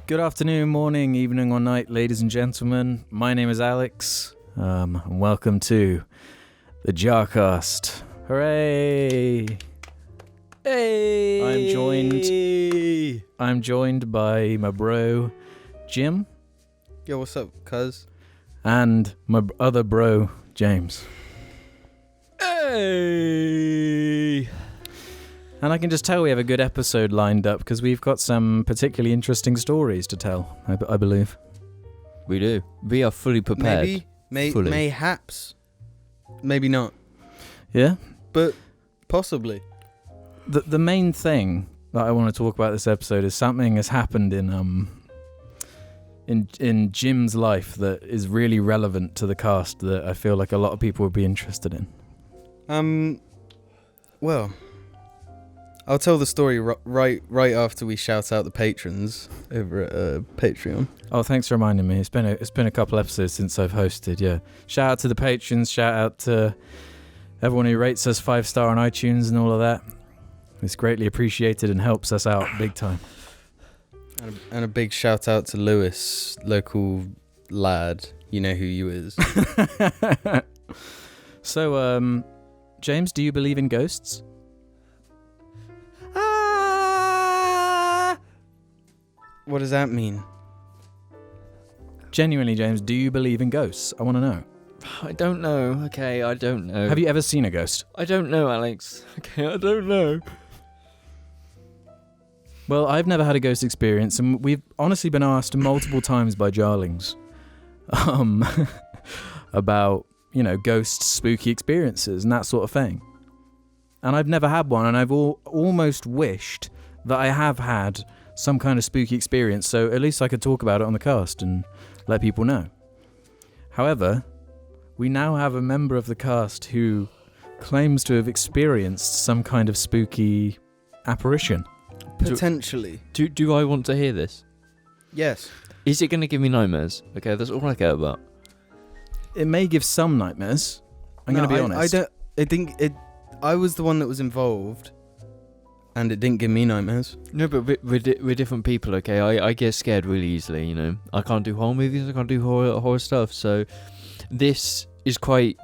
Good afternoon, morning, evening, or night, ladies and gentlemen. My name is Alex, and welcome to the JARCAST. Hooray! Hey! I'm joined by my bro, Jim, Yo, what's up, cuz? and my other bro, James. Hey! And I can just tell we have a good episode lined up because we've got some particularly interesting stories to tell, I believe. We do. We are fully prepared. Fully. Mayhaps. Maybe not. Yeah? But possibly. The main thing that I want to talk about this episode is something has happened in Jim's life that is really relevant to the cast that I feel like a lot of people would be interested in. Well, I'll tell the story right after we shout out the patrons over at Patreon. Oh, thanks for reminding me. It's been a couple episodes since I've hosted, yeah. Shout out to the patrons, shout out to everyone who rates us 5-star on iTunes and all of that. It's greatly appreciated and helps us out big time. And a big shout out to Lewis, local lad. You know who you is. So, James, do you believe in ghosts? What does that mean? Genuinely, James, do you believe in ghosts? I want to know. I don't know. Okay, I don't know. Have you ever seen a ghost? I don't know, Alex. Okay, I don't know. Well, I've never had a ghost experience, and we've honestly been asked multiple times by Jarlings about, ghosts, spooky experiences, and that sort of thing. And I've never had one, and I've almost wished that I have had some kind of spooky experience, so at least I could talk about it on the cast and let people know. However, we now have a member of the cast who claims to have experienced some kind of spooky apparition. Potentially. Do I want to hear this? Yes. Is it going to give me nightmares? Okay, that's all I care about. It may give some nightmares. I'm going to be honest. I was the one that was involved, and it didn't give me nightmares. No, but we're different people, okay? I get scared really easily, I can't do horror movies, I can't do horror stuff, so this is quite,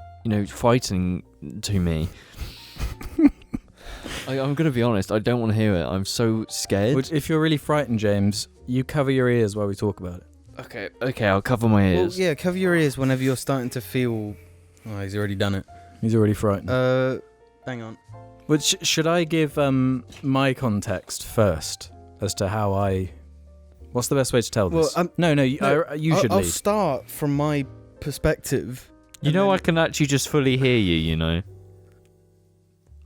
frightening to me. I'm going to be honest, I don't want to hear it. I'm so scared. If you're really frightened, James, you cover your ears while we talk about it. Okay, I'll cover my ears. Well, yeah, cover your ears whenever you're starting to feel... Oh, he's already done it. He's already frightened. Hang on. Which should I give my context first as to how I... What's the best way to tell this? You should I'll lead. start from my perspective. I can actually just fully hear you,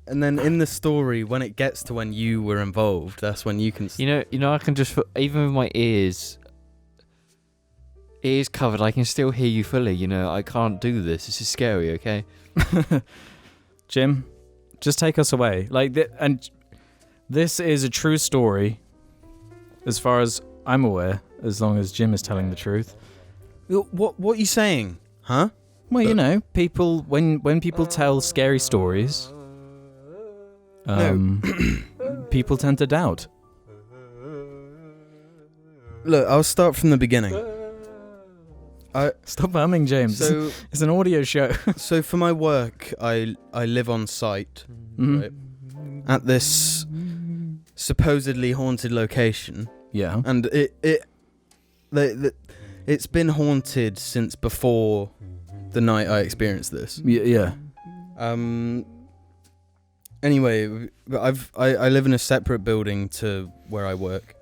And then in the story, when it gets to when you were involved, that's when you can... I can just... Even with my ears covered, I can still hear you fully, I can't do this. This is scary, okay? Jim, just take us away. And this is a true story, as far as I'm aware, as long as Jim is telling the truth. What are you saying? Huh? Well, people... When people tell scary stories... people tend to doubt. Look, I'll start from the beginning. Stop humming, James. So, it's an audio show. So for my work, I live on site, right, at this supposedly haunted location. Yeah. And it's been haunted since before the night I experienced this. Yeah. Anyway, I live in a separate building to where I work,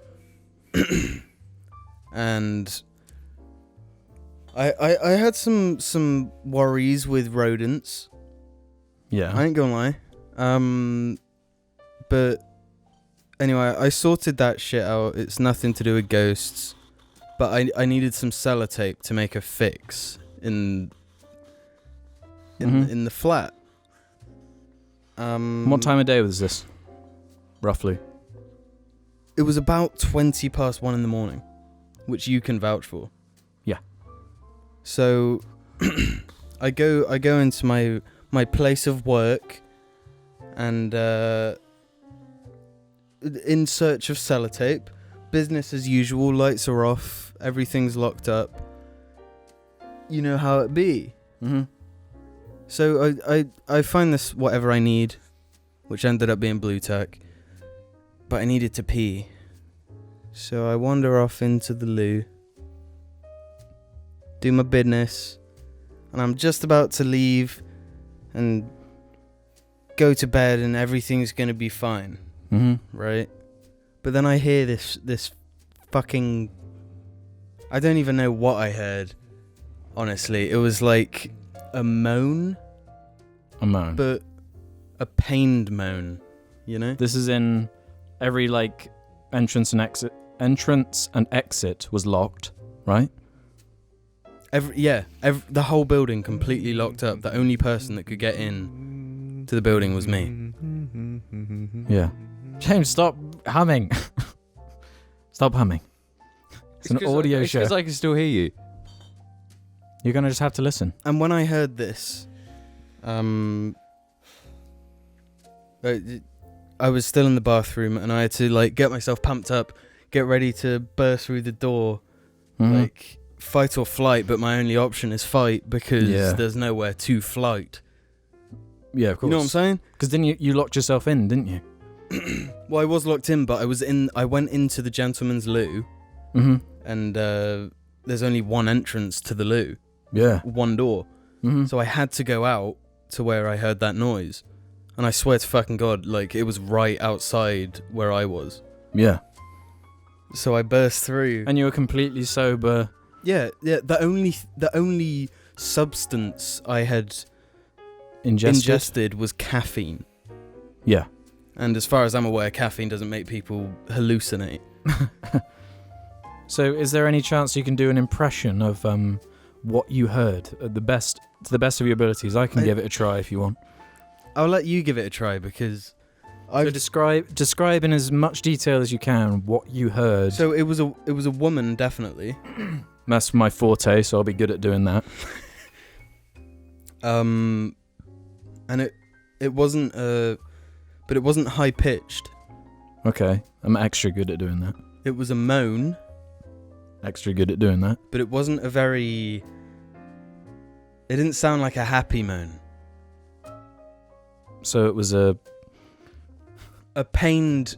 and I had some worries with rodents. Yeah. I ain't gonna lie. But anyway, I sorted that shit out. It's nothing to do with ghosts, but I needed some sellotape to make a fix in the flat. What time of day was this, roughly? It was about 20 past 1 in the morning, which you can vouch for. Yeah. So I go into my place of work, and in search of sellotape, business as usual. Lights are off. Everything's locked up. You know how it be. Mm-hmm. So I find this whatever I need, which ended up being blue tack. But I needed to pee. So I wander off into the loo. Do my business. And I'm just about to leave and go to bed and everything's going to be fine. Mm-hmm. Right? But then I hear this fucking... I don't even know what I heard. Honestly, it was like a moan. A moan. But a pained moan, you know? This is in every like entrance and exit was locked, right? The whole building completely locked up. The only person that could get in to the building was me. Yeah. James, stop humming. Stop humming. It's an audio show. Because I can still hear you. You're gonna just have to listen. And when I heard this, I was still in the bathroom and I had to like get myself pumped up, get ready to burst through the door, like fight or flight. But my only option is fight because there's nowhere to flight. Yeah, of course. You know what I'm saying? Because then you locked yourself in, didn't you? Well, I was locked in, but I went into the gentleman's loo, and there's only one entrance to the loo. Yeah. One door. So I had to go out to where I heard that noise. And I swear to fucking God, like, it was right outside where I was. Yeah. So I burst through. And you were completely sober. Yeah. The only substance I had ingested was caffeine. Yeah. And as far as I'm aware, caffeine doesn't make people hallucinate. So is there any chance you can do an impression of what you heard to the best of your abilities? I can give it a try if you want. I'll let you give it a try because So describe in as much detail as you can what you heard. So it was a woman, definitely. That's my forte, so I'll be good at doing that. And it wasn't but it wasn't high pitched. Okay, I'm extra good at doing that. It was a moan. Extra good at doing that. But it wasn't a very... It didn't sound like a happy moan. So it was a pained...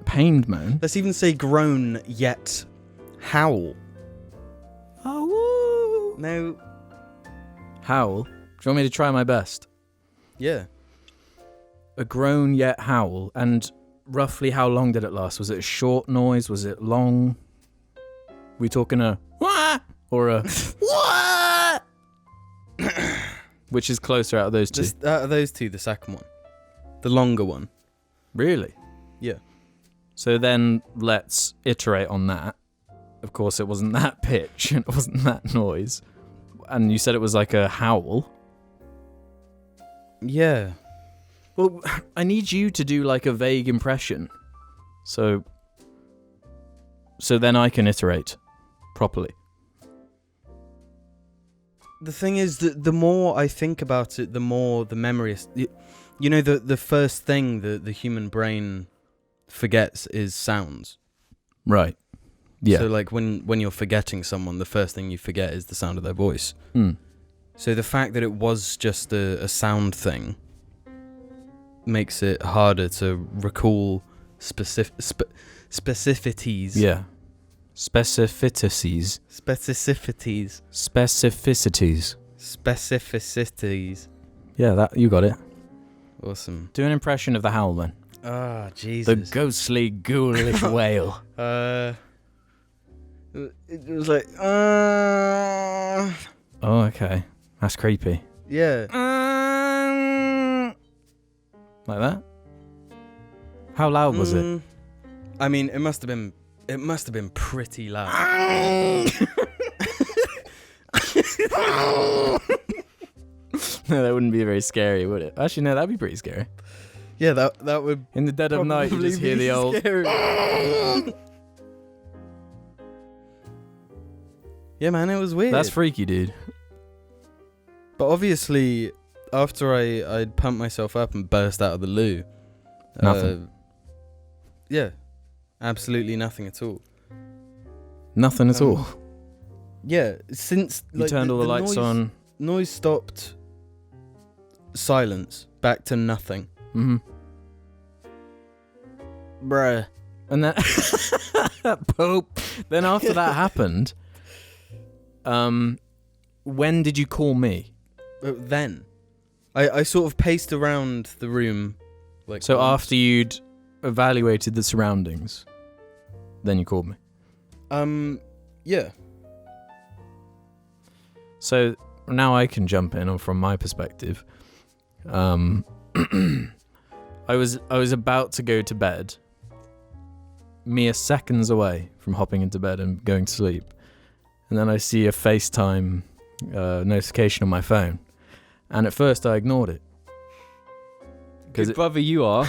pained moan? Let's even say groan, yet howl. Oh, No. howl? Do you want me to try my best? Yeah. A groan yet howl. And roughly how long did it last? Was it a short noise? Was it long? We talking a wah or a wah? Which is closer out of those two? Out of those two, the second one. The longer one. Really? Yeah. So then let's iterate on that. Of course, it wasn't that pitch and it wasn't that noise. And you said it was like a howl. Yeah. Well, I need you to do like a vague impression. So then I can iterate properly. The thing is that the more I think about it, the more the memory is... You know, the first thing that the human brain forgets is sounds. Right. Yeah. So, like, when you're forgetting someone, the first thing you forget is the sound of their voice. Mm. So the fact that it was just a sound thing makes it harder to recall specificities. Yeah. Specificities. Specificities. Specificities. Specificities. Yeah, that you got it. Awesome. Do an impression of the howl then. Ah, Jesus. The ghostly, ghoulish wail. It was like, Oh, okay. That's creepy. yeah. Like that? How loud was it? I mean, it must have been pretty loud. No, that wouldn't be very scary, would it? Actually, no, that'd be pretty scary. Yeah, that would In the dead of night, you just hear the old... Yeah, man, it was weird. That's freaky, dude. But obviously, after I'd pumped myself up and burst out of the loo, Nothing. Yeah, absolutely nothing at all. Nothing at all. Yeah, since You turned all the lights on. Noise stopped. Silence. Back to nothing. Mm-hmm. Bruh. And then Pope. Then after that happened, when did you call me? Then. I sort of paced around the room. Like So once. after you'd evaluated the surroundings, then you called me. Yeah. So now I can jump in from my perspective. I was about to go to bed, mere seconds away from hopping into bed and going to sleep, and then I see a FaceTime notification on my phone, and at first I ignored it. Good brother you are.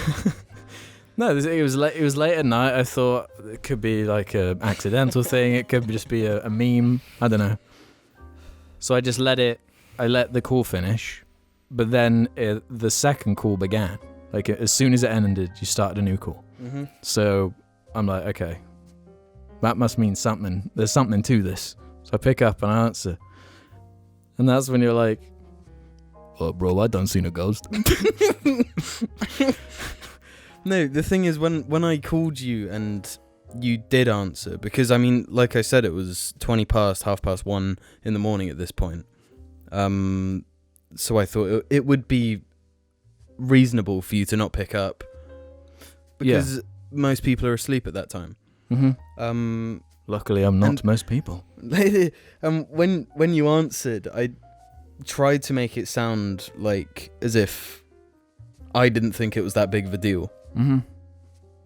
No, it was late at night. I thought it could be like an accidental thing. It could just be a meme. I don't know. So I just let the call finish, but then the second call began. Like as soon as it ended, you started a new call. Mm-hmm. So I'm like, okay, that must mean something. There's something to this. So I pick up and I answer, and that's when you're like, "Oh, bro, I done seen a ghost." No, the thing is, when I called you and you did answer, because I mean, like I said, it was 1:20 in the morning at this point. So I thought it would be reasonable for you to not pick up, because most people are asleep at that time. Mm-hmm. Luckily, I'm not most people. When you answered, I tried to make it sound like as if I didn't think it was that big of a deal. Mm-hmm.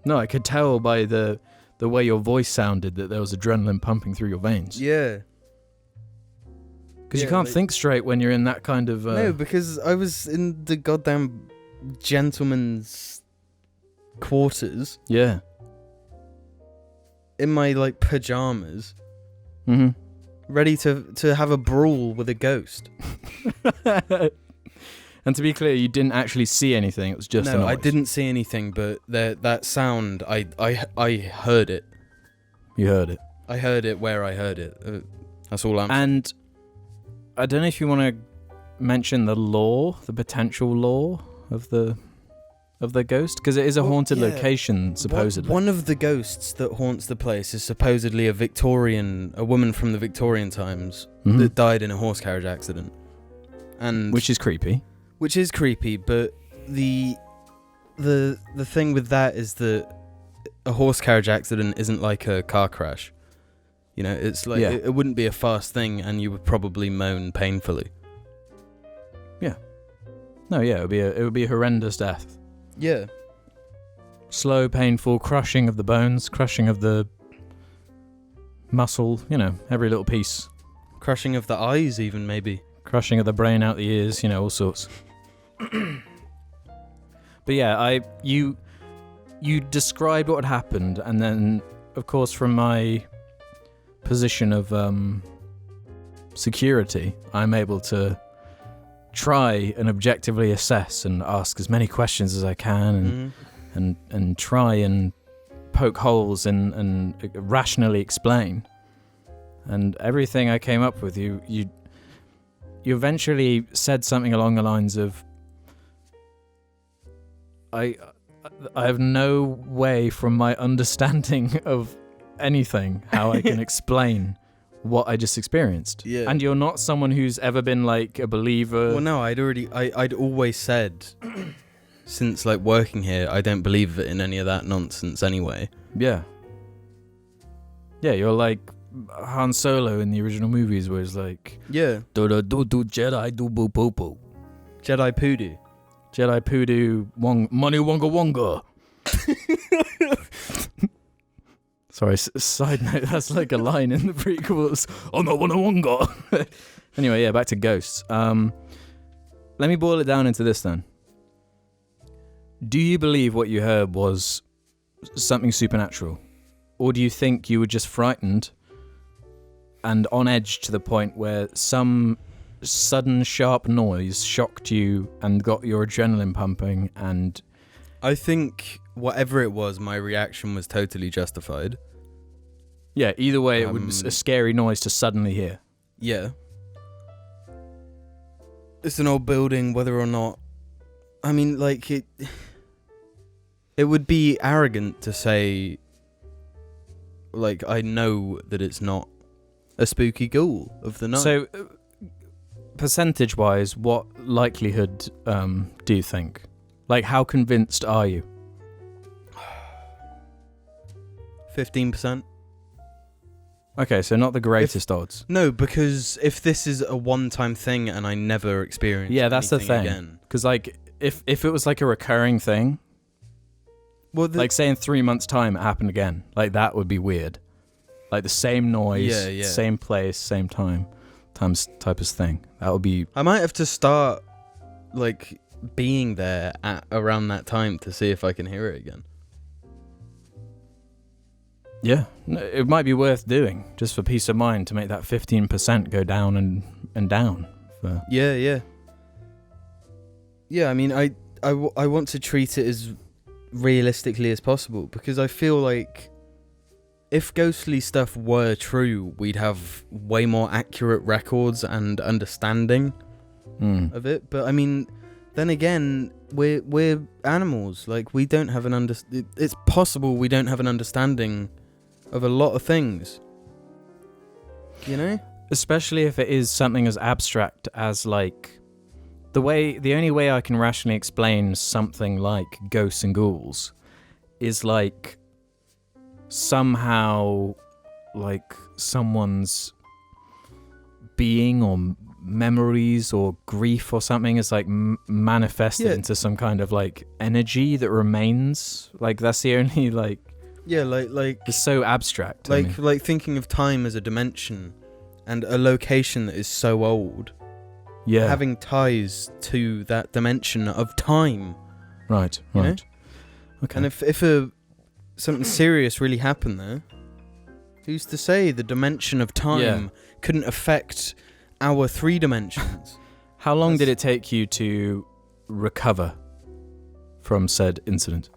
No, I could tell by the way your voice sounded that there was adrenaline pumping through your veins. Yeah. Because you can't think straight when you're in that kind of... No, because I was in the goddamn gentleman's quarters. Yeah. In my, like, pajamas. Mm-hmm. Ready to have a brawl with a ghost. And to be clear, you didn't actually see anything. It was just a No, noise. I didn't see anything, but that sound, I heard it. You heard it. I heard it where I heard it. That's all I'm saying. And I don't know if you want to mention the potential lore of the ghost, because it is a haunted location, supposedly. One of the ghosts that haunts the place is supposedly a woman from the Victorian times that died in a horse carriage accident. And which is creepy. Which is creepy, but the thing with that is that a horse carriage accident isn't like a car crash. You know, it's like it wouldn't be a fast thing, and you would probably moan painfully. Yeah. No, yeah, it would be a horrendous death. Yeah. Slow, painful crushing of the bones, crushing of the muscle, every little piece. Crushing of the eyes, even, maybe. Crushing of the brain out the ears, all sorts. But yeah, you described what had happened, and then, of course, from my position of security, I'm able to try and objectively assess and ask as many questions as I can, and try and poke holes and rationally explain. And everything I came up with, you eventually said something along the lines of, I have no way from my understanding of anything how I can explain what I just experienced. Yeah. And you're not someone who's ever been like a believer. Well, no, I'd always said, since like working here, I don't believe in any of that nonsense anyway. Yeah. Yeah, you're like Han Solo in the original movies, where it's like, yeah, do Jedi do boo poo poo, Jedi Poodoo, Jedi Poodoo money wonga wonga. Sorry, side note, that's like a line in the prequels. Oh no, wonga wonga. Anyway, yeah, back to ghosts. Let me boil it down into this then. Do you believe what you heard was something supernatural? Or do you think you were just frightened and on edge to the point where some sudden sharp noise shocked you and got your adrenaline pumping? And I think whatever it was, my reaction was totally justified. Yeah, either way, it would be a scary noise to suddenly hear. Yeah. It's an old building, whether or not... I mean, like, it would be arrogant to say, like, I know that it's not a spooky ghoul of the night. So, percentage-wise, what likelihood do you think? Like, how convinced are you? 15%? Okay, so not the greatest odds. No, because if this is a one-time thing and I never experience that's the thing. again... Because, like, if it was, like, a recurring thing, Well, like, say in 3 months' time it happened again, like, that would be weird. Like, the same noise, same place, same time, type of thing. That would be... I might have to start, like, being there at around that time to see if I can hear it again. Yeah, it might be worth doing, just for peace of mind, to make that 15% go down and down. Yeah. Yeah, I mean, I want to treat it as realistically as possible, because I feel like if ghostly stuff were true, we'd have way more accurate records and understanding of it. But I mean, then again, we're animals. Like, we don't have it's possible we don't have an understanding of a lot of things, you know? Especially if it is something as abstract as, like, the only way I can rationally explain something like ghosts and ghouls is, like, somehow, like, someone's being or memories or grief or something is, like, manifested into some kind of, like, energy that remains. Like, that's the only, like... Yeah, like it's so abstract. Like thinking of time as a dimension and a location that is so old. Yeah. Having ties to that dimension of time. Right. You know? Okay. And if something serious really happened there, who's to say the dimension of time couldn't affect our 3 dimensions? How long did it take you to recover from said incident?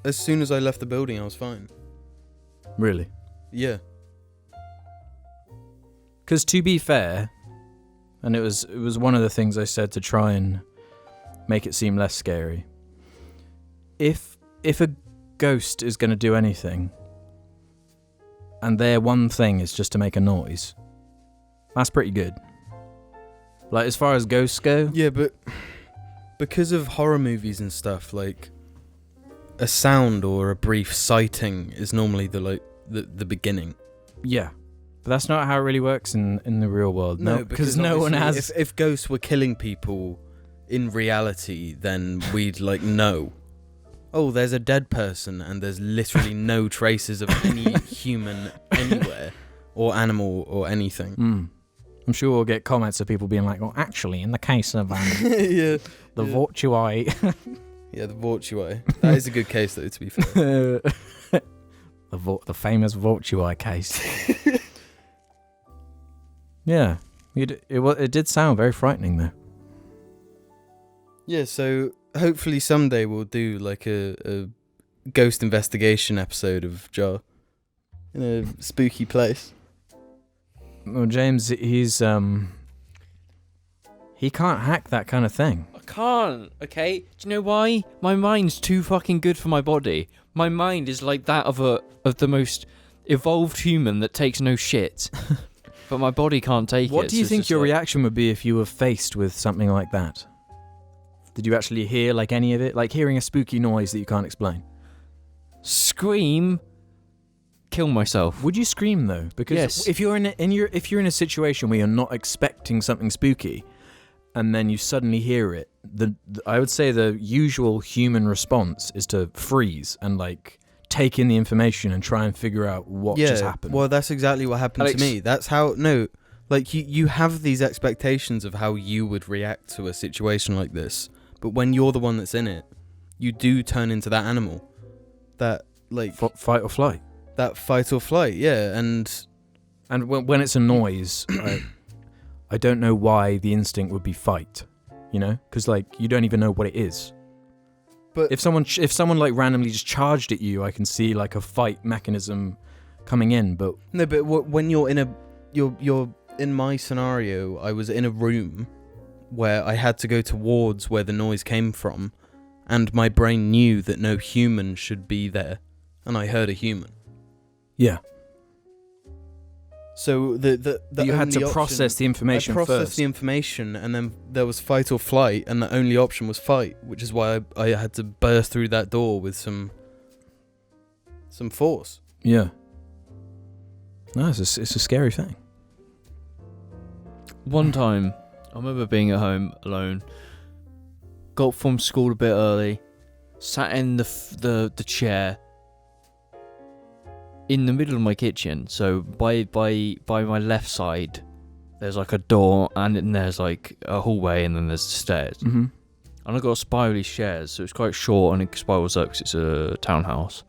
As soon as I left the building, I was fine. Really? Yeah. Because to be fair, and it was one of the things I said to try and make it seem less scary. If a ghost is going to do anything, and their one thing is just to make a noise, that's pretty good. Like, as far as ghosts go. Yeah, but because of horror movies and stuff, like, a sound or a brief sighting is normally the beginning. Yeah. But that's not how it really works in the real world. No, because no one has... If ghosts were killing people in reality, then we'd, like, know. Oh, there's a dead person and there's literally no traces of any human anywhere or animal or anything. I'm sure we'll get comments of people being like, well, actually, in the case of the Vortui... Yeah, the Vortui. That is a good case, though, to be fair. the famous Vortui case. Yeah. It did sound very frightening, though. Yeah, so hopefully someday we'll do, like, a ghost investigation episode of Jar in a spooky place. Well, James, he can't hack that kind of thing. Can't, okay? Do you know why? My mind's too fucking good for my body. My mind is like that of the most evolved human that takes no shit. But my body can't take it. What do you think your reaction would be if you were faced with something like that? Did you actually hear, like, any of it? Like hearing a spooky noise that you can't explain? Scream. Kill myself. Would you scream though? Because yes. if you're in a situation where you're not expecting something spooky, and then you suddenly hear it, I would say the usual human response is to freeze and, like, take in the information and try and figure out what just happened. Well, that's exactly what happened to me. That's how... No, like, you have these expectations of how you would react to a situation like this, but when you're the one that's in it, you do turn into that animal. That, like... Fight or flight. That fight or flight, yeah, and when it's a noise... I don't know why the instinct would be fight, you know? Because, like, you don't even know what it is. But if someone like randomly just charged at you, I can see like a fight mechanism coming in. But no, but when you're in my scenario, I was in a room where I had to go towards where the noise came from, and my brain knew that no human should be there, and I heard a human. yeah, So the you had to only process the information I processed first. the information, and then there was fight or flight, and the only option was fight, which is why I had to burst through that door with some force. Yeah. No, it's a scary thing. One time, I remember being at home alone, got from school a bit early, sat in the chair in the middle of my kitchen. So by my left side, there's like a door, and then there's like a hallway, and then there's stairs. Mm-hmm. And I got spirally stairs, so it's quite short, and it spirals up because it's a townhouse.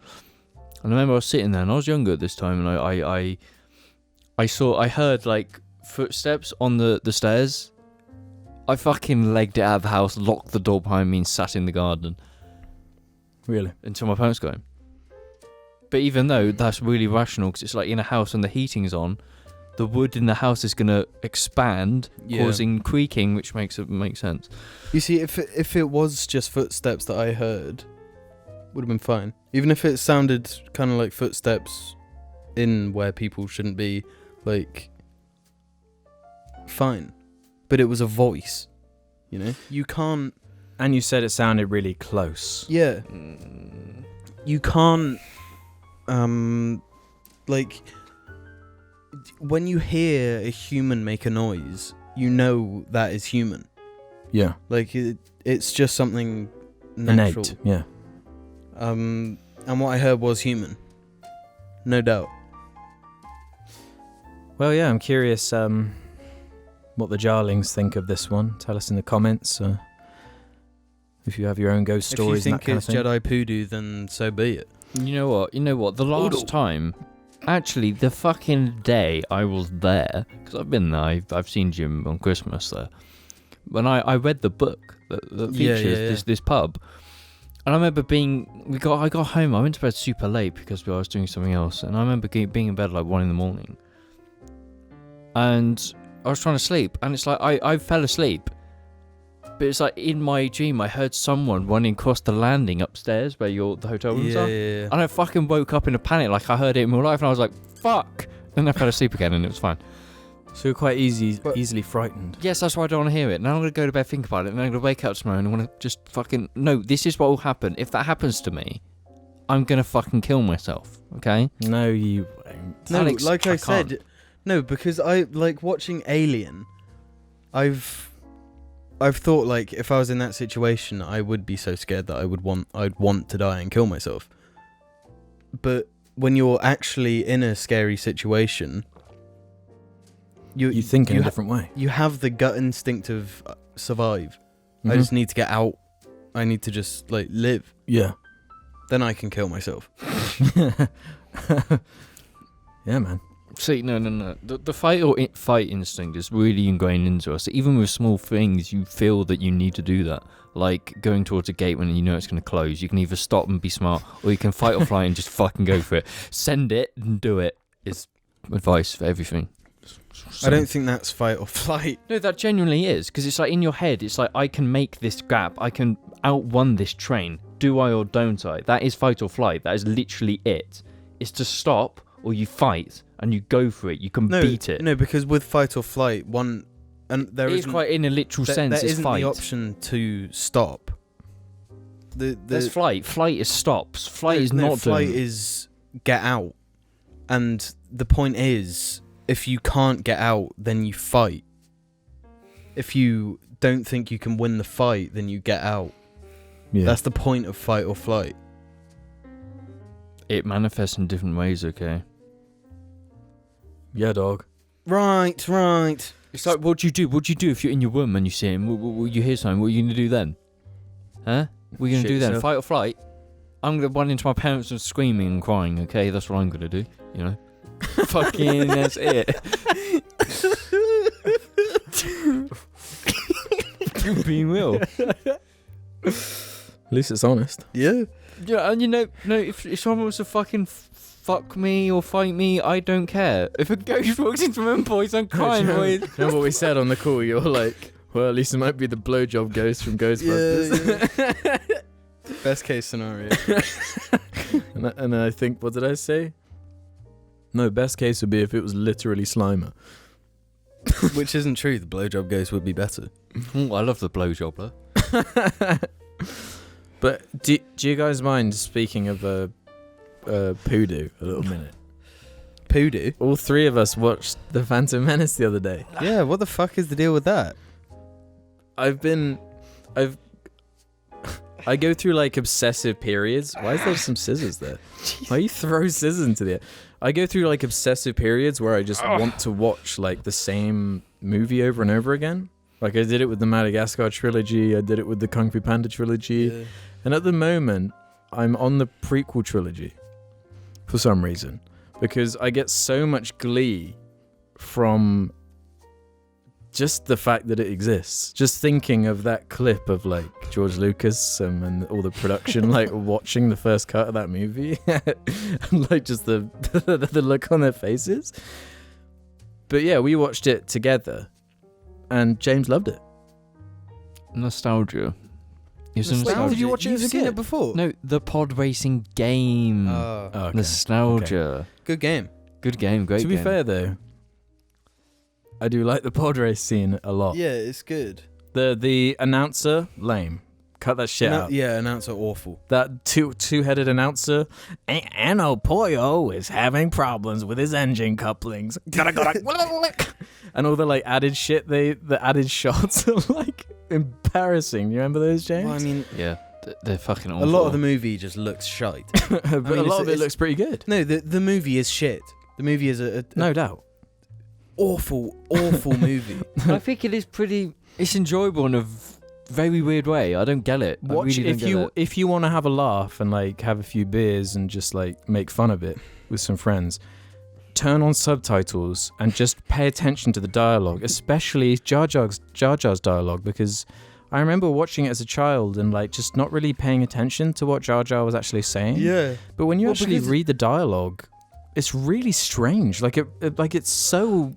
And I remember I was sitting there, and I was younger at this time, and I heard like footsteps on the stairs. I fucking legged it out of the house, locked the door behind me, and sat in the garden Really? until my parents got home. But even though that's really rational, because it's like in a house and the heating's on, the wood in the house is gonna expand, causing creaking, which makes sense. You see, if it was just footsteps that I heard, would have been fine. Even if it sounded kind of like footsteps in where people shouldn't be, like, fine. But it was a voice, you know? You can't... And you said it sounded really close. Yeah. You can't... like... When you hear a human make a noise, you know that is human. Yeah. Like, it's just something natural. Innate. Yeah. And what I heard was human. No doubt. Well, yeah, I'm curious what the Jarlings think of this one. Tell us in the comments if you have your own ghost stories. If you and think that kind it's of thing. Jedi Poodoo, then so be it. You know what? The last time, actually, the fucking day I was there, because I've been there, I've seen Jim on Christmas there. When I read the book that features this pub, and I remember I got home, I went to bed super late because I was doing something else, and I remember being in bed like 1 a.m, and I was trying to sleep, and it's like I fell asleep. But it's like in my dream, I heard someone running across the landing upstairs where the hotel rooms are. Yeah. And I fucking woke up in a panic, like I heard it in real life, and I was like, fuck! And I fell asleep again, and it was fine. So you're quite easily frightened. Yes, that's why I don't want to hear it. Now I'm going to go to bed, think about it, and then I'm going to wake up tomorrow and I want to just fucking... No, this is what will happen. If that happens to me, I'm going to fucking kill myself, okay? No, you won't. No, Alex, like I said... can't. No, because I like watching Alien. I've thought, like, if I was in that situation, I would be so scared that I'd want to die and kill myself. But when you're actually in a scary situation, you think in a different way. You have the gut instinct of survive. I Mhm. just need to get out. I need to just, like, live. Yeah. Then I can kill myself. Yeah, man. See, no. The fight instinct is really ingrained into us. Even with small things, you feel that you need to do that. Like going towards a gate when you know it's going to close. You can either stop and be smart, or you can fight or flight and just fucking go for it. Send it and do it is advice for everything. I don't think that's fight or flight. No, that genuinely is, because it's like in your head, it's like, I can make this gap, I can outrun this train. Do I or don't I? That is fight or flight. That is literally it. It's to stop, or you fight and you go for it. You can beat it. No, because with fight or flight, there it is quite in a literal sense. There It's isn't fight. the option to stop. There's flight. Flight is stops. Flight is no, not flight doing. is get out. And the point is, if you can't get out, then you fight. If you don't think you can win the fight, then you get out. Yeah. That's the point of fight or flight. It manifests in different ways, okay? Yeah, dog. Right. It's like, what do you do? What do you do if you're in your room and you see him? You hear something? What are you going to do then? Huh? What are you going to do then? yourself. Fight or flight? I'm going to run into my parents and screaming and crying, okay? That's what I'm going to do, you know? Fucking, that's it. You're being real. At least it's honest. Yeah. Yeah, and no, if someone wants to fucking fuck me or fight me, I don't care. If a ghost walks into my voice, I'm crying, boys. Remember what we said on the call? You're like, well, at least it might be the blowjob ghost from Ghostbusters. Yeah. Best case scenario. and I think, what did I say? No, best case would be if it was literally Slimer. Which isn't true. The blowjob ghost would be better. Ooh, I love the blowjobber. But do you guys mind, speaking of Poodoo, a little minute? Poodoo? All three of us watched The Phantom Menace the other day. Yeah, what the fuck is the deal with that? I go through like obsessive periods. Why is there some scissors there? Why you throw scissors into the air? I go through like obsessive periods where I just want to watch like the same movie over and over again. Like I did it with the Madagascar trilogy. I did it with the Kung Fu Panda trilogy. Yeah. And at the moment, I'm on the prequel trilogy for some reason. Because I get so much glee from just the fact that it exists. Just thinking of that clip of like George Lucas and all the production, like watching the first cut of that movie. And like just the look on their faces. But yeah, we watched it together. And James loved it. Nostalgia. It's nostalgia. Did you watch it as a kid? Seen it before? No, the pod racing game. Oh, okay. Nostalgia. Okay. Good game. Good game, great game. To be fair though, I do like the pod race scene a lot. Yeah, it's good. The announcer, lame. Cut that shit out. Yeah, announcer awful. That two-headed announcer, Anno Pollo is having problems with his engine couplings. And all the like added shit, the added shots are like embarrassing. You remember those, James? Well, I mean, yeah, they're fucking awful. A lot of the movie just looks shite. But a lot of it looks pretty good. No, the movie is shit. The movie is a no doubt awful movie. I think it is pretty. It's enjoyable in a very weird way. I don't get it. Watch if you want to have a laugh and like have a few beers and just like make fun of it with some friends. Turn on subtitles and just pay attention to the dialogue, especially Jar Jar's dialogue, because I remember watching it as a child and like just not really paying attention to what Jar Jar was actually saying. Yeah. But when you actually read the dialogue, it's really strange. Like it's so.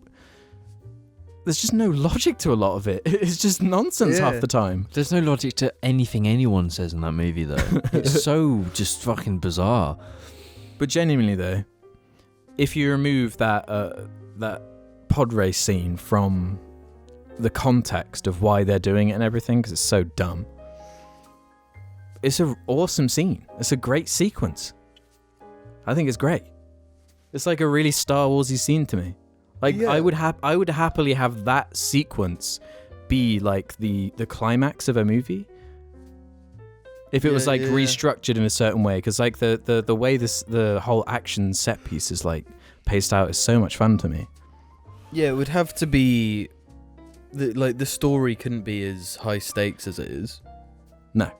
There's just no logic to a lot of it. It's just nonsense half the time. There's no logic to anything anyone says in that movie, though. It's so just fucking bizarre. But genuinely, though, if you remove that pod race scene from the context of why they're doing it and everything, because it's so dumb, it's an awesome scene. It's a great sequence. I think it's great. It's like a really Star Warsy scene to me. Like I would happily have that sequence be like the climax of a movie. If it was like restructured in a certain way, because like the way the whole action set piece is like paced out is so much fun to me. Yeah, it would have to be the story couldn't be as high stakes as it is. No,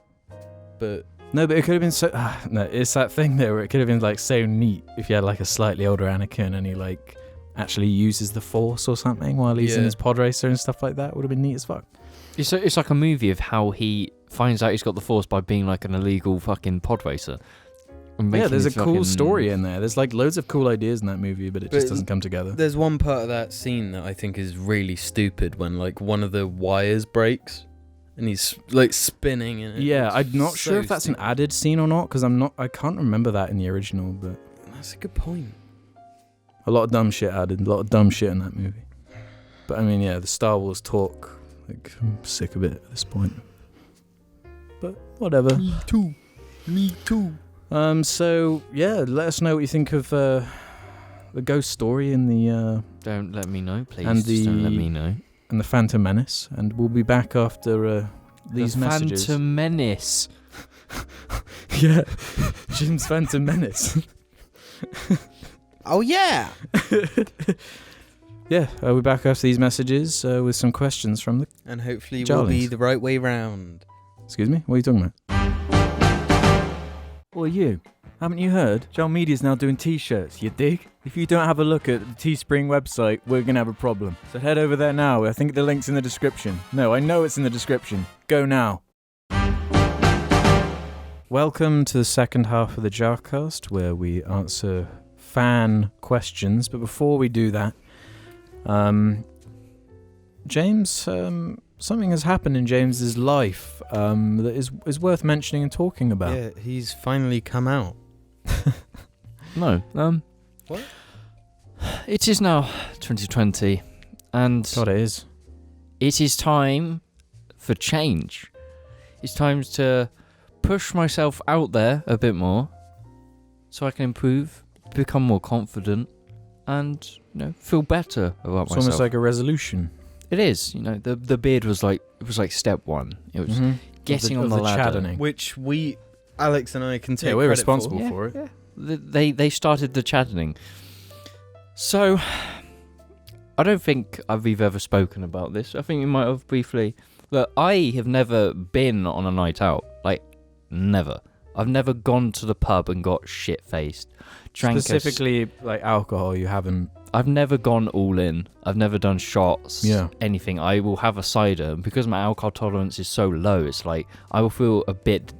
but it could have been so. No, it's that thing there where it could have been like so neat if you had like a slightly older Anakin and he like actually uses the Force or something while he's in his pod racer and stuff like that. Would have been neat as fuck. It's like a movie of how he finds out he's got the Force by being like an illegal fucking pod racer. Yeah, there's a cool story in there. There's like loads of cool ideas in that movie, but it just doesn't come together. There's one part of that scene that I think is really stupid when like one of the wires breaks and he's like spinning in it. Yeah, I'm not sure if that's an added scene or not, because I can't remember that in the original, but that's a good point. A lot of dumb shit added, a lot of dumb shit in that movie. But I mean, yeah, the Star Wars talk, like, I'm sick of it at this point. But whatever. Me too. So yeah, let us know what you think of the ghost story in the Don't let me know, please. And Just don't let me know. And the Phantom Menace, and we'll be back after these messages. Phantom Menace. Yeah, Jim's Phantom Menace. Oh yeah. Yeah, we'll be back after these messages with some questions from the. And hopefully Jarlings. we'll be the right way round. Excuse me, what are you talking about? Well, you. Haven't you heard? Jarl Media's now doing t-shirts, you dig? If you don't have a look at the Teespring website, we're going to have a problem. So head over there now. I think the link's in the description. No, I know it's in the description. Go now. Welcome to the second half of the JARCAST, where we answer fan questions. But before we do that, James, something has happened in James's life that is worth mentioning and talking about. Yeah, he's finally come out. No. What? It is now 2020, and God, it is. it is time for change. It's time to push myself out there a bit more, so I can improve, become more confident, and feel better about It's myself. almost like a resolution. It is. The beard was like step one. It was getting on the ladder. chattening. Which Alex and I can take Yeah, we're credit responsible for. for it. Yeah. They started the chatting. So, I don't think we've ever spoken about this. I think we might have briefly. Look, I have never been on a night out. Like, never. I've never gone to the pub and got shit-faced. Specifically, like alcohol, you haven't. I've never gone all in. I've never done shots. Yeah. Anything. I will have a cider. And because my alcohol tolerance is so low, it's like I will feel a bit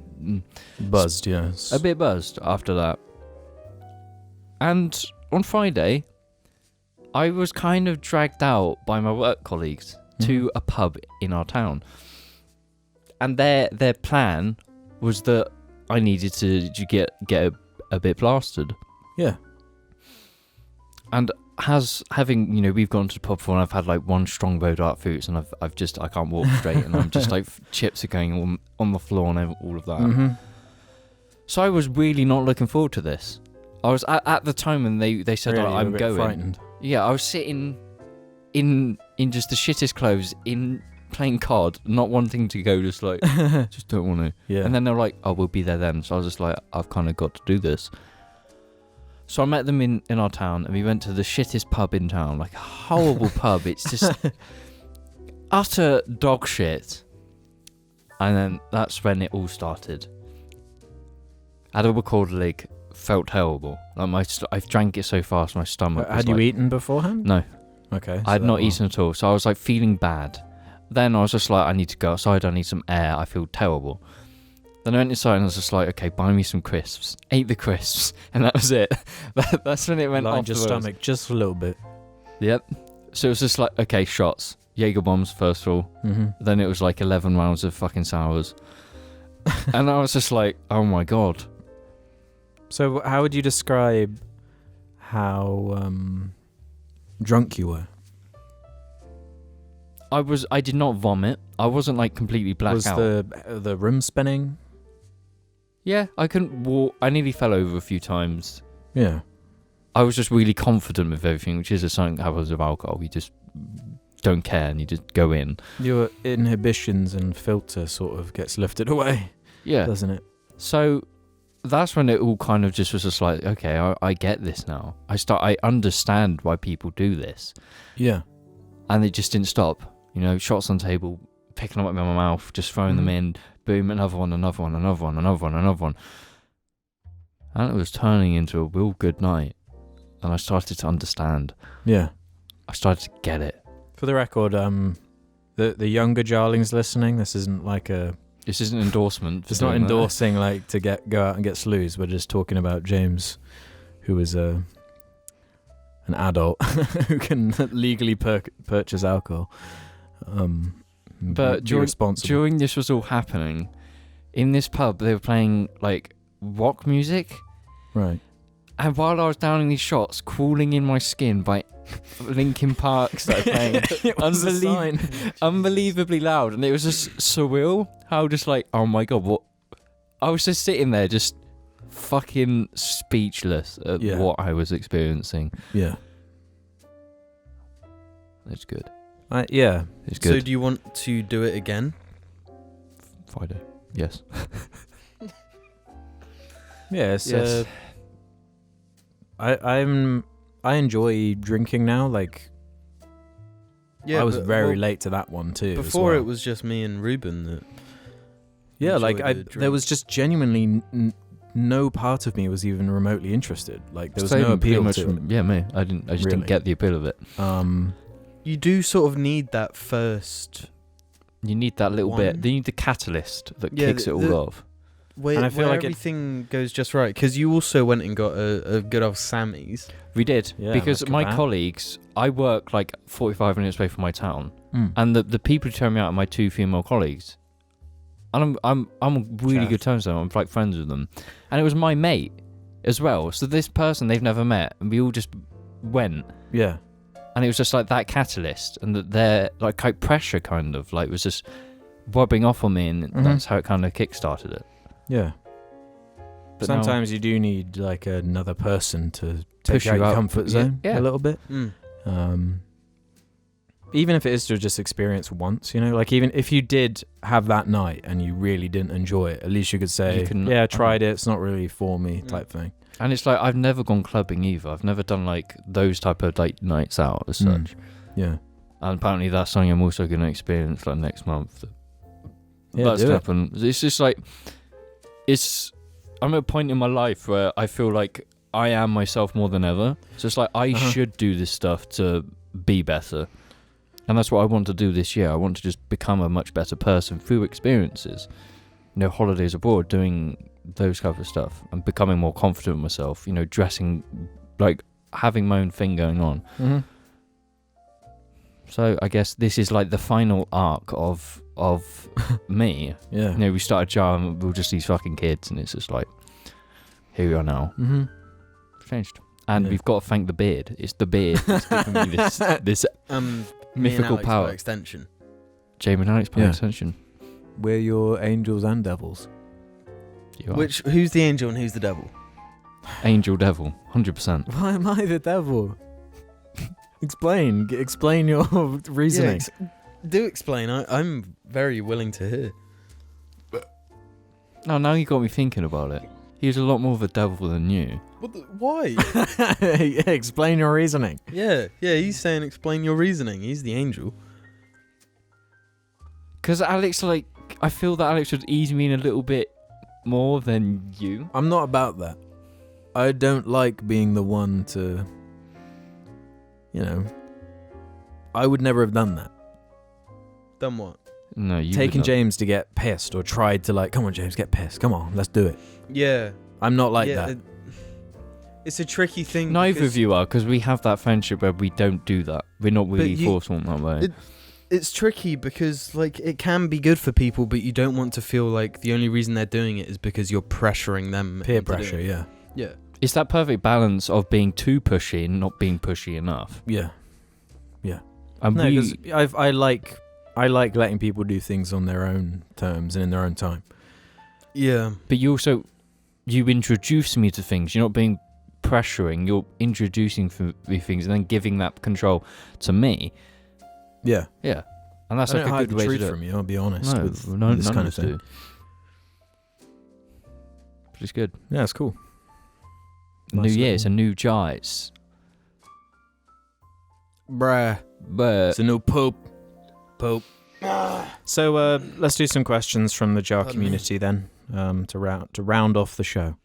Buzzed, yes. A bit buzzed after that. And on Friday, I was kind of dragged out by my work colleagues to a pub in our town. And their plan was that I needed to get a bit plastered. Yeah. And we've gone to the pub before, and I've had like one strongbow dart foots, and I can't walk straight, and I'm just like chips are going on the floor and all of that. Mm-hmm. So I was really not looking forward to this. I was at the time when they said Really, I'm a bit going. frightened. Yeah, I was sitting in just the shittest clothes in playing COD, not wanting to go, just like just don't want to. Yeah. And then they're like, "Oh, we'll be there then." So I was just like, "I've kind of got to do this." So I met them in our town, and we went to the shittest pub in town, like a horrible pub. It's just utter dog shit. And then that's when it all started. Had a record leg, felt terrible. Like I've drank it so fast, my stomach. Had you eaten beforehand? No, Okay. I had not eaten at all. So I was like feeling bad. Then I was just like, I need to go outside. I need some air. I feel terrible. Then I went inside and I was just like, okay, buy me some crisps. Ate the crisps, and that was it. That's when it went off. Lined your stomach just a little bit. Yep. So it was just like, okay, shots. Jaeger bombs, first of all. Mm-hmm. Then it was like 11 rounds of fucking sours. And I was just like, oh my God. So how would you describe how drunk you were? I did not vomit. I wasn't like completely blacked Was out. the room spinning? Yeah, I couldn't walk. I nearly fell over a few times. Yeah. I was just really confident with everything, which is something that happens with alcohol. You just don't care and you just go in. Your inhibitions and filter sort of gets lifted away, Yeah. doesn't it? So that's when it all kind of just was just like, okay, I get this now. I understand why people do this. Yeah. And it just didn't stop. Shots on table, picking them up in my mouth, just throwing them in, boom, another one. And it was turning into a real good night. And I started to understand. Yeah. I started to get it. For the record, the younger Jarlings listening, this isn't like This isn't endorsement. it's not endorsing like to go out and get slews. We're just talking about James, who is an adult who can legally purchase alcohol. But be responsible. during this was all happening, in this pub they were playing like rock music, Right. and while I was downing these shots, crawling in my skin by Linkin Park started playing. It was a sign. Unbelievably loud, and it was just surreal. How just like, oh my God, what? I was just sitting there, just fucking speechless at what I was experiencing. Yeah. It's good. Yeah. It's good. So do you want to do it again? Friday. Yes. Yes. Yes. I enjoy drinking now. Like, I was but, very well, late to that one too. Before as well. it was just me and Ruben that. Yeah, like enjoyed the there drink. was just genuinely no part of me was even remotely interested. Like there was Same, no appeal pretty to much it. Yeah, me. I just Really? didn't get the appeal of it. You do sort of need that first. You need that little One. bit. You need the catalyst that Yeah, kicks it all the- off. where, And I feel where like everything goes just right. Because you also went and got a good old Sammy's. We did. Yeah, because let's go my back. colleagues, I work like 45 minutes away from my town. Mm. And the people who turn me out are my 2 female colleagues. And I'm on really Chaff. good terms with them. I'm like friends with them. And it was my mate as well. So this person they've never met, and we all just went. Yeah. And it was just like that catalyst, and that their like pressure kind of like was just rubbing off on me, and that's how it kind of kick-started it. Yeah. But now- Sometimes you do need like another person to take Push you out you your out. comfort zone Yeah. a little bit. Mm. Even if it is to just experience once, you know, like even if you did have that night and you really didn't enjoy it, at least you could say, yeah, I tried it, it's not really for me type thing. And it's like I've never gone clubbing either. I've never done like those type of like nights out as such. Yeah. And apparently that's something I'm also going to experience like next month. Yeah, That's do it. happen. It's just like I'm at a point in my life where I feel like I am myself more than ever. So it's like I should do this stuff to be better. And that's what I want to do this year. I want to just become a much better person through experiences. You know, holidays abroad, doing those type of stuff, and becoming more confident in myself. You know, dressing, like having my own thing going on. Mm-hmm. So I guess this is like the final arc of me. Yeah. You know, we started Jar and we were just these fucking kids, and it's just like, here we are now. Mm-hmm. Changed. And Yeah. we've got to thank the beard. It's the beard that's giving me this Me and mythical Alex power. by extension. Jamie and Alex by Yeah. extension. We're your angels and devils. You are. Who's the angel and who's the devil? Angel devil, 100%. Why am I the devil? Explain your reasoning. Do explain. I'm very willing to hear. No, now you got me thinking about it. He was a lot more of a devil than you. Why? Yeah, explain your reasoning. yeah, he's saying explain your reasoning. He's the angel. Because Alex, like, I feel that Alex would ease me in a little bit more than you. I'm not about that. I don't like being the one to, you know, I would never have done that. Done what? No, you Taking would not. James to get pissed or tried to like, come on James, get pissed. Come on, let's do it. Yeah. I'm not like yeah, that. It's a tricky thing. Neither because of you are, because we have that friendship where we don't do that. We're not really you- forceful in that way. It's tricky because like it can be good for people, but you don't want to feel like the only reason they're doing it is because you're pressuring them. Peer into doing pressure, it. yeah. Yeah. It's that perfect balance of being too pushy and not being pushy enough. Yeah. And No, because I like letting people do things on their own terms and in their own time. Yeah. But you introduce me to things. You're not being pressuring. You're introducing me things and then giving that control to me. Yeah. Yeah, and that's I like don't a hide good the way to truth do it. from you, I'll be honest No, with no, this none kind of of us thing. do. But it's good. Yeah, it's cool. New Nice Year's, a little- new jar. It's Bruh. but It's a new Pope. So let's do some questions from the JAR Pardon me. community then, to round off the show.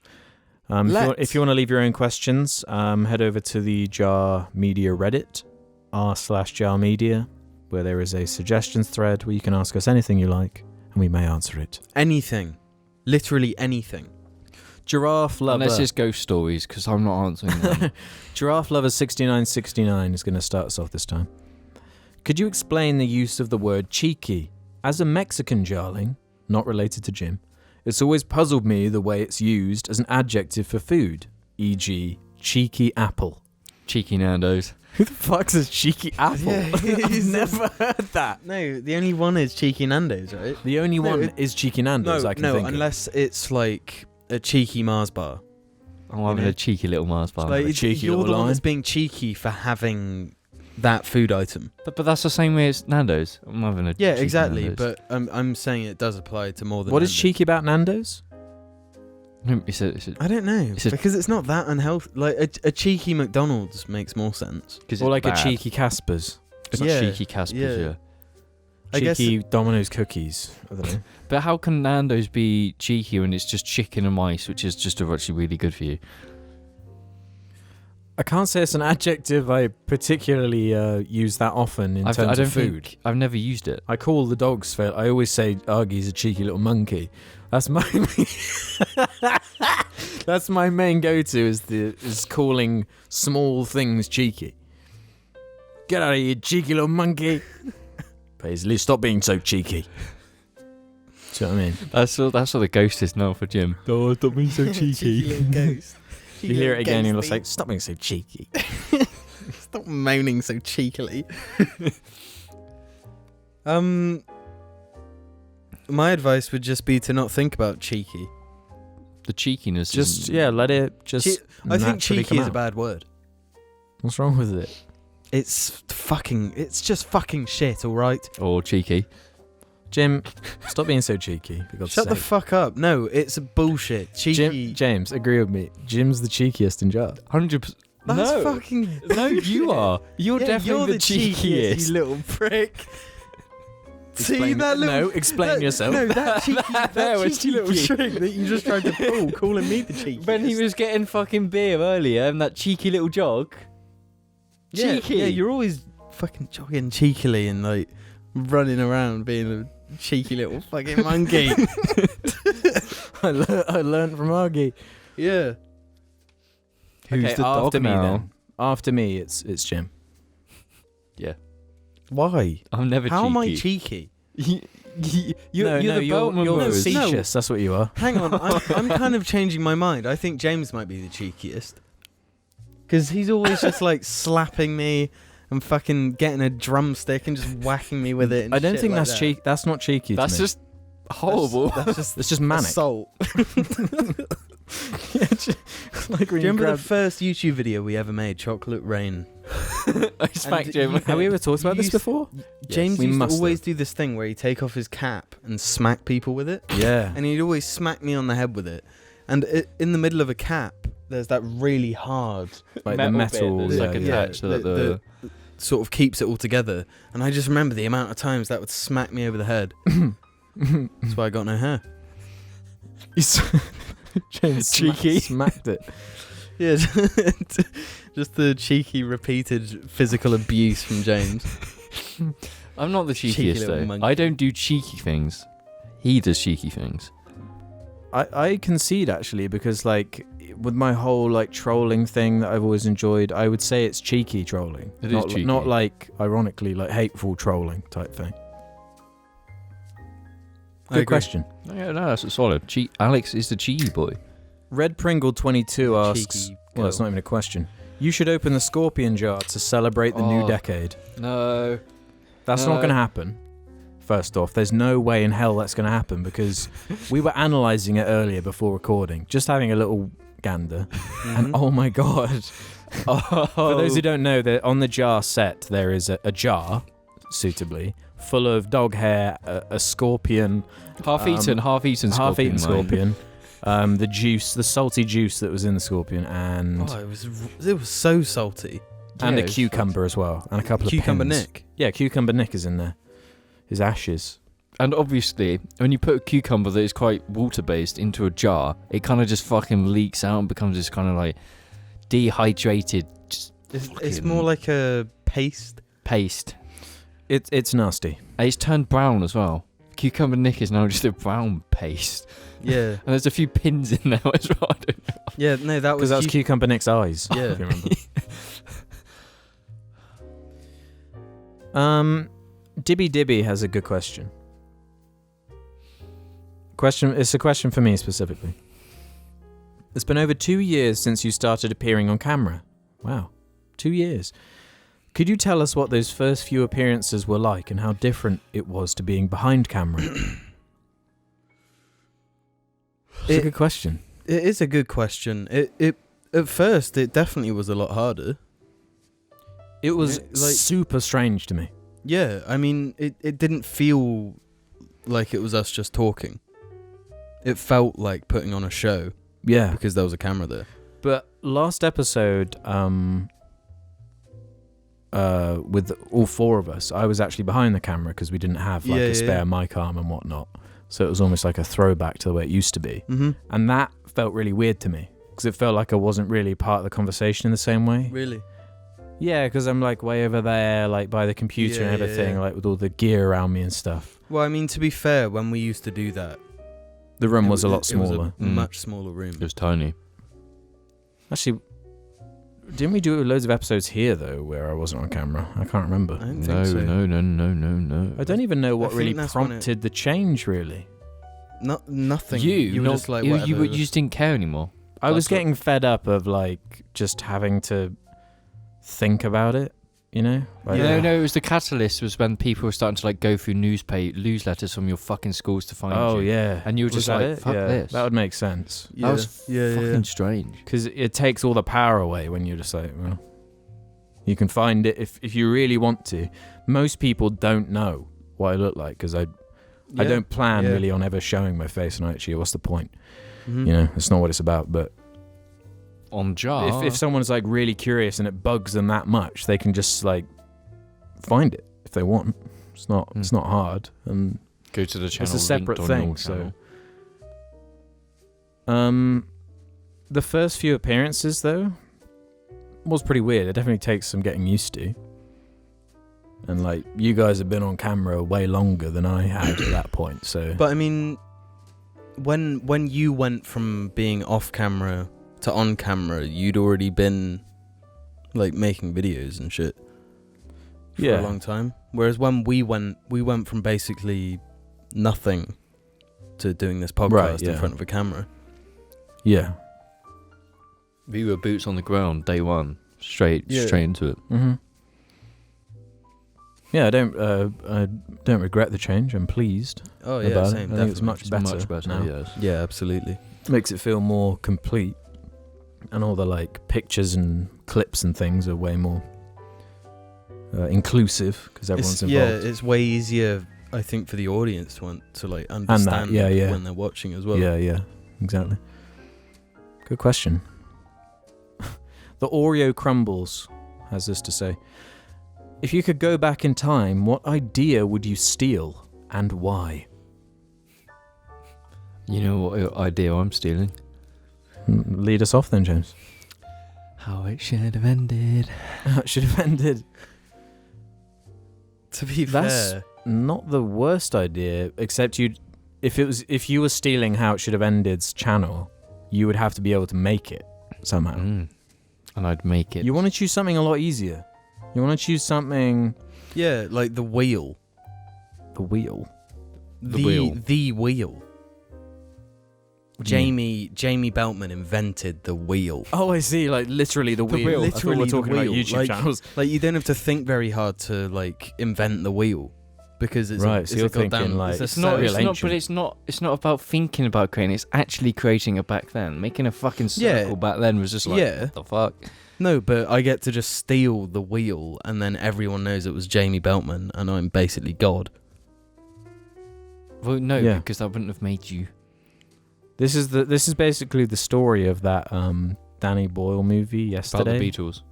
Let's. If you want to leave your own questions, head over to the JAR Media Reddit, r/JAR Media, where there is a suggestions thread where you can ask us anything you like, and we may answer it. Anything. Literally anything. Giraffe Lover. unless it's ghost stories, because I'm not answering them. Giraffe Lover 6969 is going to start us off this time. Could you explain the use of the word cheeky? As a Mexican jarling, not related to Jim, it's always puzzled me the way it's used as an adjective for food, e.g. cheeky apple. Cheeky Nando's. Who the fuck's a cheeky apple? Yeah, I've he's- never heard that. No, the only one is Cheeky Nando's, right? The only No, one it- is cheeky Nando's I can think of. unless it's like a cheeky Mars bar. I'm having know? a cheeky little Mars bar. Like, a it's- cheeky you're little the one line. that's being cheeky for having that food item. But that's the same way as Nando's. I'm having a Yeah, cheeky exactly. Nando's. But I'm saying it does apply to more than. What is Nando's. cheeky about Nando's? It's a, I don't know It's a- because it's not that unhealthy. Like a cheeky McDonald's makes more sense. because Or like a cheeky Casper's? It's Yeah, like cheeky Caspers, yeah. yeah. I guess Cheeky Domino's cookies. I don't know. But how can Nando's be cheeky when it's just chicken and rice, which is just actually really good for you? I can't say it's an adjective I particularly use that often in terms I don't of food. think I've never used it. I call the dogs fail. I always say Argie's a cheeky little monkey. That's my that's my main go-to is calling small things cheeky. Get out of here, cheeky little monkey. Paisley, stop being so cheeky. Do you know what I mean? That's what the ghost is now for Jim. Oh, stop being so cheeky. Cheeky little ghost. You hear it again, you'll say, stop being so cheeky. Stop moaning so cheekily. My advice would just be to not think about cheeky. The cheekiness. Just, let it just I think naturally cheeky come is a out. bad word. What's wrong with it? It's just fucking shit, alright? Or cheeky. Jim, stop being so cheeky. For God's Shut the sake. fuck up. No, it's bullshit. Cheeky. James, agree with me. Jim's the cheekiest in jar. 100%. That's No. fucking No, you are. You're Yeah, definitely you're the cheekiest. you little prick. See Explain- that little... No, explain yourself. No, that cheeky, That that was cheeky little cheeky. trick that you just tried to pull, calling me the cheekiest. When he was getting fucking beer earlier and that cheeky little jog. Yeah, Cheeky. Yeah, you're always fucking jogging cheekily and like running around being a cheeky little fucking monkey. I learned from Argie. Yeah. Who's Okay, the after dog me now? then. After me, it's Jim. Yeah. Why? I'm never How cheeky. am I cheeky? You're the Beltman you're Bros. facetious. That's what you are. Hang on, I'm kind of changing my mind. I think James might be the cheekiest. Because he's always just like slapping me and fucking getting a drumstick and just whacking me with it. And I don't shit think like that's that. cheeky. That's not cheeky. That's to me. just horrible. That's just It's just manic. assault. Like Do you remember the first YouTube video we ever made, Chocolate Rain? I smacked Jim. Have we ever talked about this used- before? James we used to must always have. do this thing where he'd take off his cap and smack people with it. Yeah. And he'd always smack me on the head with it. And in the middle of a cap, there's that really hard Like Metal the bit metal. that's like yeah. attached to the sort of keeps it all together. And I just remember the amount of times that would smack me over the head. That's why I got no hair. James Cheeky. smacked it. Yeah, just the cheeky, repeated physical abuse from James. I'm not the Cheeky cheekiest little though. monkey. I don't do cheeky things. He does cheeky things. I concede actually because like with my whole like trolling thing that I've always enjoyed, I would say it's cheeky trolling. It is not, cheeky. Not like ironically like hateful trolling type thing. I Good agree. question. Yeah, no, that's solid. Alex is the cheeky boy. Red Pringle 22 asks. Cheeky Well, it's girl. not even a question. You should open the Scorpion jar to celebrate the new Oh. decade. No. That's not going to happen. First off, there's no way in hell that's going to happen because we were analysing it earlier before recording, just having a little gander. And oh my god. Oh. For those who don't know, that on the jar set there is a jar, suitably, full of dog hair, a scorpion, half-eaten scorpion. half-eaten mate. scorpion, the juice, the salty juice that was in the scorpion, and Oh, it was so salty. and Yeah, a it's cucumber as well, and a couple Cucumber of pins. Nick. Yeah, cucumber Nick is in there. His ashes. And obviously, when you put a cucumber that is quite water-based into a jar, it kind of just fucking leaks out and becomes this kind of like dehydrated just It's fucking more like a paste. paste. It's nasty. And it's turned brown as well. Cucumber Nick is now just a brown paste. Yeah. And there's a few pins in there as well. I don't know. Yeah, no, that Because was... that was cucumber Nick's eyes. Yeah. If you remember. Dibby Dibby has a good question. It's a question for me specifically. It's been over 2 years since you started appearing on camera. Wow. 2 years. Could you tell us what those first few appearances were like and how different it was to being behind camera? It's a good question. It is a good question. It at first, it definitely was a lot harder. It was Yeah, like- super strange to me. Yeah, I mean, it didn't feel like it was us just talking. It felt like putting on a show Yeah. because there was a camera there. But last episode, with all four of us, I was actually behind the camera because we didn't have like Yeah, a yeah, spare yeah. mic arm and whatnot. So it was almost like a throwback to the way it used to be. Mm-hmm. And that felt really weird to me because it felt like I wasn't really part of the conversation in the same way. Really? Yeah, because I'm like way over there, like by the computer and everything, like with all the gear around me and stuff. Well, I mean, to be fair, when we used to do that, The room was a lot It was smaller. a much smaller room. It was tiny. Actually, didn't we do loads of episodes here though, where I wasn't on camera? I can't remember. I don't No, think so. no. I don't even know what I think really that's when prompted the change. Really, Nothing. You were not- just like, you whatever. just didn't care anymore. I was That's what- getting fed up of like just having to think about it. You know? Like, Yeah. No, it was the catalyst. Was when people were starting to like go through newsletters from your fucking schools to find Oh you. yeah. And you were Was just that like, it? fuck Yeah, this. That would make sense. Yeah. That was yeah, fucking strange. Because it takes all the power away when you're just like, well, you can find it if you really want to. Most people don't know what I look like because I don't plan really on ever showing my face on IHG. What's the point? Mhm. You know, it's not what it's about. But On jar. if someone's like really curious and it bugs them that much, they can just like find it if they want. It's not hard. And go to the channel. it's a separate linked on thing. your So, channel. the first few appearances though was pretty weird. It definitely takes some getting used to. And like you guys have been on camera way longer than I had at that point. So, But I mean, when you went from being off camera to on camera, you'd already been like making videos and shit for a long time. Whereas when we went from basically nothing to doing this podcast in front of a camera. Yeah. We were boots on the ground day one, straight into it. Mm-hmm. Yeah, I don't regret the change. I'm pleased. Oh yeah, about same. it. I think it's definitely. much better. Much better. now. Yes. Yeah, absolutely. Makes it feel more complete, and all the like pictures and clips and things are way more inclusive because everyone's involved. It's way easier, I think, for the audience to want to like understand when they're watching as well. Yeah, exactly. Good question. The Oreo Crumbles has this to say. If you could go back in time, what idea would you steal and why? You know what idea I'm stealing? Lead us off then, James. How it should have ended. It should have ended. To be That's fair, not the worst idea, except if you were stealing How It Should Have Ended's channel, you would have to be able to make it somehow. And I'd make it. You want to choose something a lot easier. You want to choose something... yeah, like the wheel. The wheel. The wheel. The wheel. What do you mean? Jamie Beltman invented the wheel. Oh, I see. Like literally the wheel. wheel. I thought we were Literally the talking about wheel. YouTube Like- channels. Like you don't have to think very hard to like invent the wheel because it's Right, A, so it's you're a goddamn, thinking, like, it's a it's It's not, real it's not, ancient. but it's not about thinking about creating. It's actually creating it back then. Making a fucking circle Yeah. back then was just like, Yeah. what the fuck? No, but I get to just steal the wheel, and then everyone knows it was Jamie Beltman, and I'm basically God. Well, no, Yeah. because that wouldn't have made you. This is basically the story of that Danny Boyle movie About yesterday. the Beatles.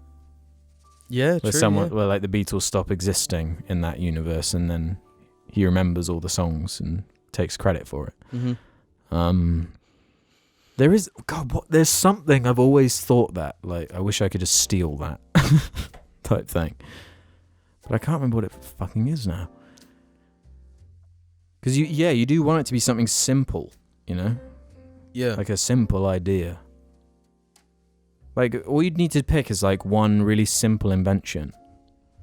Yeah, Where like the Beatles stop existing in that universe, and then he remembers all the songs and takes credit for it. Mm-hmm. There is there's something I've always thought that like I wish I could just steal that type thing, but I can't remember what it fucking is now. Because you do want it to be something simple, you know, Yeah. like a simple idea. Like all you'd need to pick is like one really simple invention.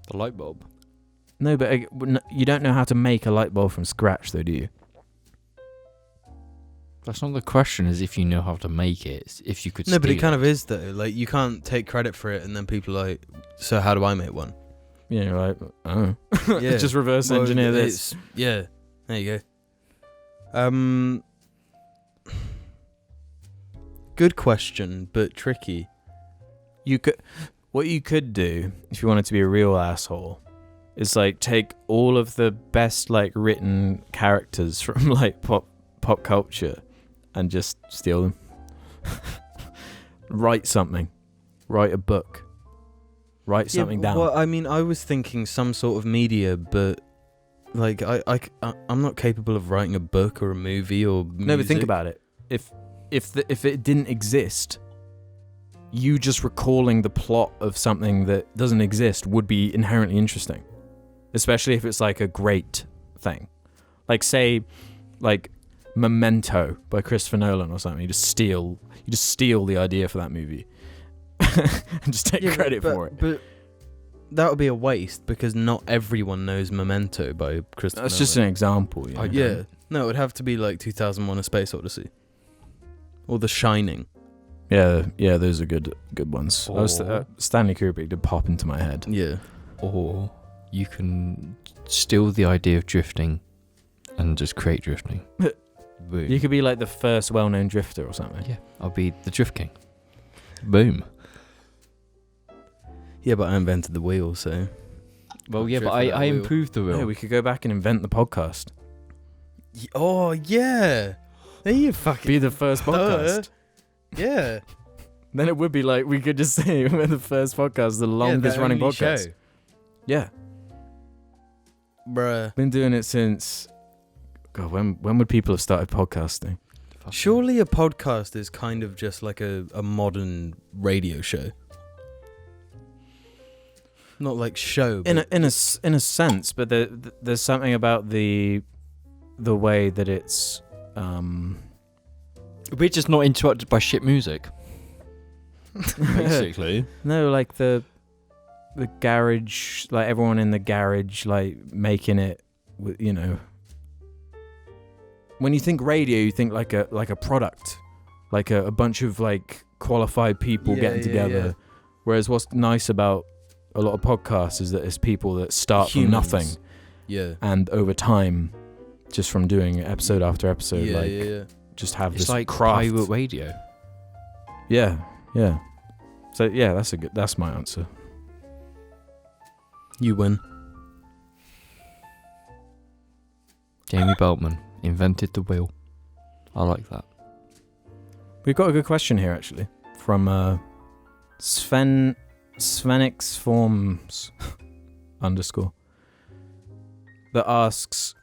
The light bulb. No, but you don't know how to make a light bulb from scratch, though, do you? That's not the question. Is if you know how to make it. It's if you could. No, but it steal kind of is though. Like you can't take credit for it, and then people are like, "So how do I make one?" Yeah, you're like, oh, Yeah. just reverse Well, engineer this. Yeah, there you go. Good question, but tricky. What you could do if you wanted to be a real asshole is like take all of the best like written characters from like pop culture and just steal them. Write something. Write a book. Write something down. Well, I mean, I was thinking some sort of media, but like I'm not capable of writing a book or a movie or music. No, but think about it. If it didn't exist, you just recalling the plot of something that doesn't exist would be inherently interesting, especially if it's like a great thing, like say, like Memento by Christopher Nolan or something. You just steal the idea for that movie and just take credit for it. But that would be a waste because not everyone knows Memento by Christopher Nolan. That's just an example. Yeah. No, it would have to be like 2001: A Space Odyssey or The Shining. Yeah, those are good ones. Stanley Kubrick did pop into my head. Yeah. Or you can steal the idea of drifting and just create drifting. Boom. You could be like the first well-known drifter or something. Yeah, I'll be the Drift King. Boom. Yeah, but I invented the wheel, so... Well, yeah, but I improved the wheel. Yeah, we could go back and invent the podcast. Oh, yeah. There you fucking... Be the first podcast. Yeah. Then it would be like, we could just say we're the first podcast, the longest running podcast. Show. Yeah. Bruh. Been doing it since... God, when would people have started podcasting? Surely a podcast is kind of just like a modern radio show. Not like show. In a sense, but there's something about the way that it's... We're just not interrupted by shit music. Basically. No, like the garage, like everyone in the garage, like making it, you know. When you think radio, you think like a product, like a bunch of like qualified people getting together. Yeah. Whereas what's nice about a lot of podcasts is that it's people that start from nothing. Yeah. And over time, just from doing episode after episode, just have it's this like craft. pirate radio. Yeah. So yeah, that's my answer. You win. Jamie Beltman invented the wheel. I like that. We've got a good question here actually from Svenix Forms _ that asks,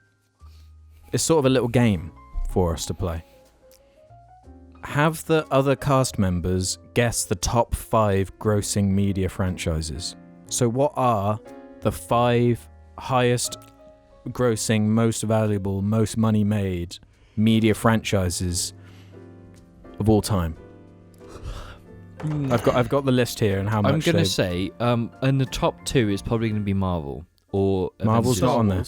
it's sort of a little game for us to play. Have the other cast members guess the top 5 grossing media franchises. So what are the 5 highest grossing, most valuable, most money made media franchises of all time? I've got the list here and how much. I'm gonna say, in the top 2 is probably gonna be Marvel or Marvel's Avengers. not on there.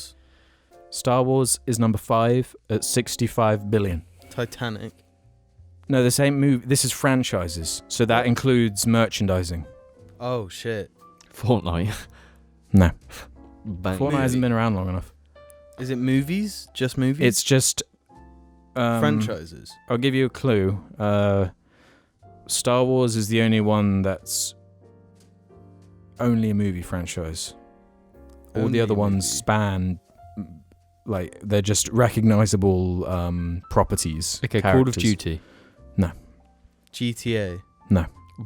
Star Wars is number 5 at 65 billion. Titanic. No, this ain't movie. This is franchises, so that includes merchandising. Oh shit. Fortnite. No, Bang. Fortnite hasn't been around long enough. Is it movies? Just movies? It's just franchises. I'll give you a clue. Star Wars is the only one that's only a movie franchise. All Only the other ones movie. span, like, they're just recognizable properties. Okay, characters. Call of Duty. GTA.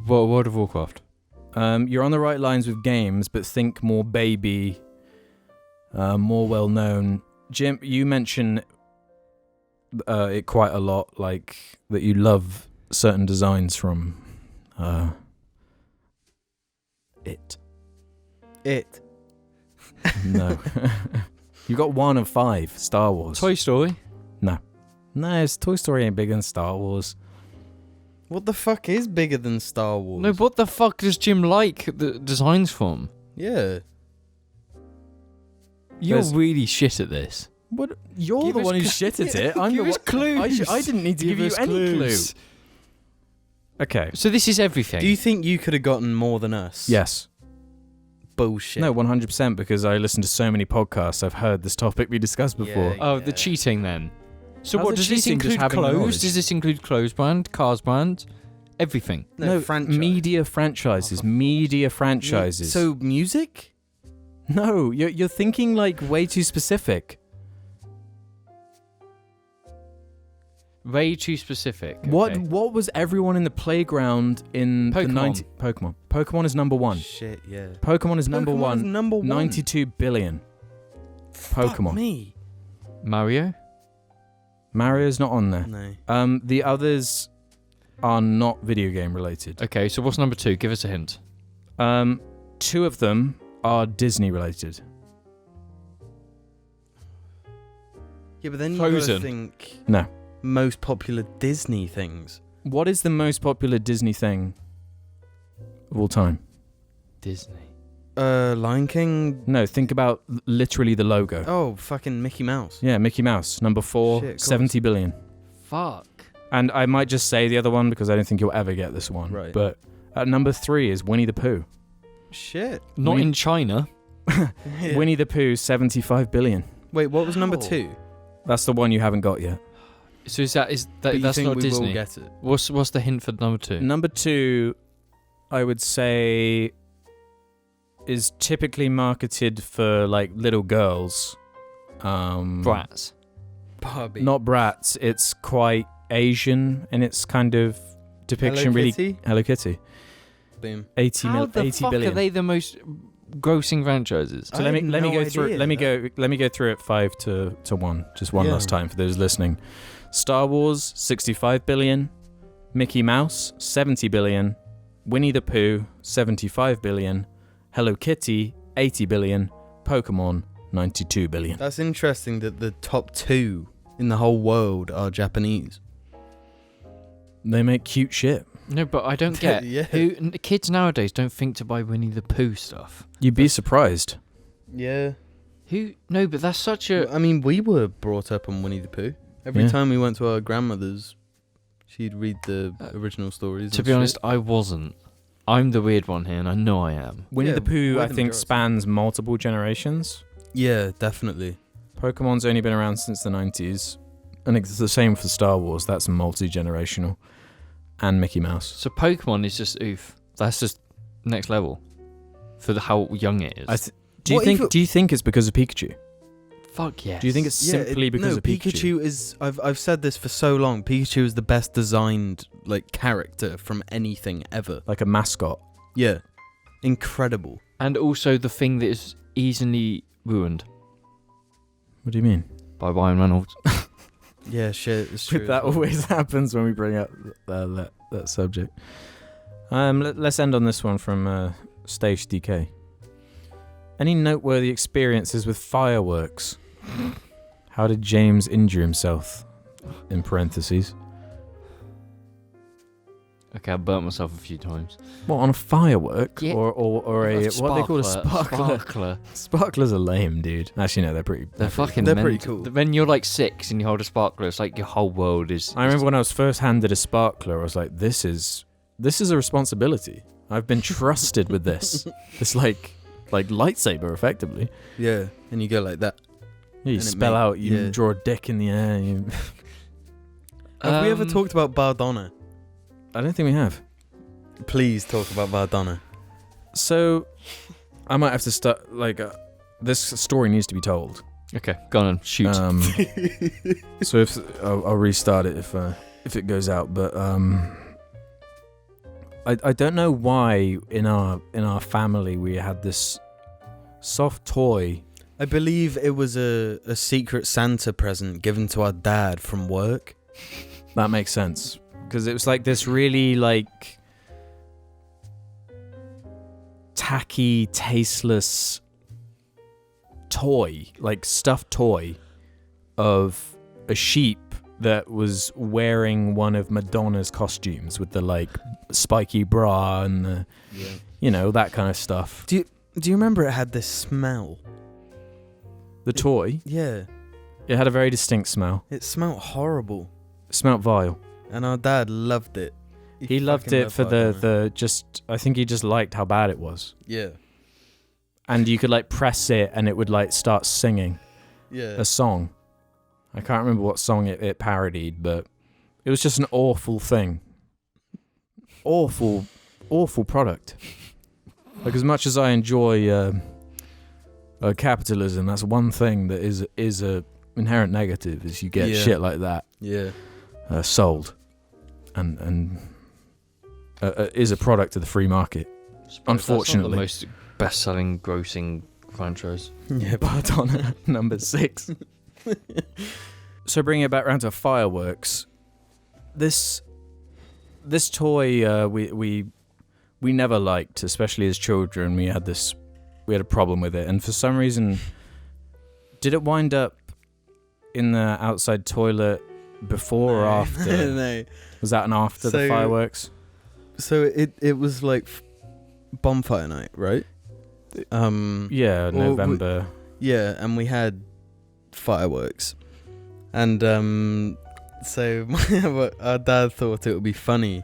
World of Warcraft. You're on the right lines with games, but think more baby, more well known. Jim, you mention it quite a lot, like that you love certain designs from it. It. No. You got 1 of 5, Star Wars. Toy Story. No, Toy Story ain't bigger than Star Wars. What the fuck is bigger than Star Wars? No, what the fuck does Jim like the designs from? Yeah. You're There's- really shit at this. What? You're Give the us one who's cl- shit at it. I'm Give the us one. clues. I didn't need to give you us any clues. clue. Okay. So this is everything. Do you think you could have gotten more than us? Yes. Bullshit. No, 100%, because I listen to so many podcasts. I've heard this topic be discussed before. Yeah. Oh, the cheating then. So How's what the does this cheating just include? having the Clothes? knowledge? Does this include clothes brand, cars brand, everything? No, franchise. media franchises. Oh, for Media franchises. So music? No, you're thinking like way too specific. Way too specific. What okay. What was everyone in the playground in the Pokemon. 90s? Pokemon. Pokemon is number 1. Shit, yeah. Pokemon is number Pokemon one. is number 1. 92 billion. Fuck Pokemon. me. Mario? Mario's not on there. No. The others, are not video game related. Okay, so what's number 2? Give us a hint. 2 of them are Disney related. Yeah, but then you gotta Frozen. think No. most popular Disney things. What is the most popular Disney thing of all time? Disney. Lion King. No, think about literally the logo. Oh, fucking Mickey Mouse. Yeah, Mickey Mouse, number 4, Shit, of course. 70 billion. Fuck. And I might just say the other one because I don't think you'll ever get this one. Right. But at number 3 is Winnie the Pooh. Shit. Not Winnie- in China. Yeah. Winnie the Pooh, 75 billion. Wait, what was number How? 2? That's the one you haven't got yet. So But you that's think not we Disney. will get it? What's the hint for number 2? Number 2, I would say, is typically marketed for like little girls. Brats. Barbie. Not brats. It's quite Asian in its kind of depiction. Hello Kitty? Hello Kitty. Boom. 80 How the 80 fuck billion. are they the most grossing franchises? I So let me had no go through. idea Let me that. go through it 5 to 1. Just one Yeah. last time for those listening. Star Wars 65 billion, Mickey Mouse 70 billion, Winnie the Pooh 75 billion, Hello Kitty 80 billion, Pokemon 92 billion. That's interesting that the top 2 in the whole world are Japanese. They make cute shit. No, but I don't get Yeah. kids nowadays don't think to buy Winnie the Pooh stuff. You'd be surprised. Yeah. No, but that's such a. I mean, we were brought up on Winnie the Pooh. Every Yeah. time we went to our grandmother's, she'd read the original stories. To and be honest, shit. I wasn't. I'm the weird one here, and I know I am. Winnie Yeah, the Pooh, we're I the think, majority. spans multiple generations. Yeah, definitely. Pokemon's only been around since the 90s. And it's the same for Star Wars. That's multi-generational. And Mickey Mouse. So Pokemon is just oof. That's just next level for how young it is. Do you think it's because of Pikachu? Fuck yes. Do you think it's simply because of Pikachu? is. I've said this for so long. Pikachu is the best designed like character from anything ever. Like a mascot? Yeah, incredible. And also the thing that is easily ruined What do you mean? by Ryan Reynolds. Yeah, shit. It's true. That always happens when we bring up that subject. Let's end on this one from Stage DK. Any noteworthy experiences with fireworks? How did James injure himself? In parentheses. Okay, I burnt myself a few times. What, on a firework? Yeah. Or a what they call a sparkler? Sparkler. Sparklers are lame, dude. Actually, no, they're pretty. They're fucking. They're pretty mental. cool. When you're like 6 and you hold a sparkler, it's like your whole world is. I remember when I was first handed a sparkler, I was like, this is a responsibility. I've been trusted with this. It's like lightsaber, effectively. Yeah, and you go like that. You And it spell out, you yeah. draw a dick in the air. Have we ever talked about Bardonna? I don't think we have. Please talk about Bardonna. So, I might have to start, this story needs to be told. Okay, go on, shoot. So if I'll restart it if it goes out, but I don't know why in our family we had this soft toy. I believe it was a secret Santa present given to our dad from work. That makes sense because it was like this really tacky, tasteless toy, like stuffed toy of a sheep that was wearing one of Madonna's costumes with the spiky bra and the, that kind of stuff. Do you remember it had this smell? The toy, Yeah, it had a very distinct smell. it smelled horrible, It smelled vile. and our dad loved it. He loved fucking it for Bardonna. I think he just liked how bad it was. Yeah, And you could press it and it would start singing yeah. a song. I can't remember what song it parodied, but it was just an awful thing. Awful product. As much as I enjoy capitalism, that's one thing that is a inherent negative is you get Yeah. shit like that Yeah. sold and is a product of the free market. Unfortunately. That's not the most best-selling, grossing franchise. Yeah, Bardonna, number 6. So bringing it back around to fireworks, this this toy we never liked, especially as children. We had a problem with it, and for some reason, did it wind up in the outside toilet before or after? No. Was that an after the fireworks? So it was like bonfire night, right? Yeah, November. Yeah, and we had fireworks, and so our dad thought it would be funny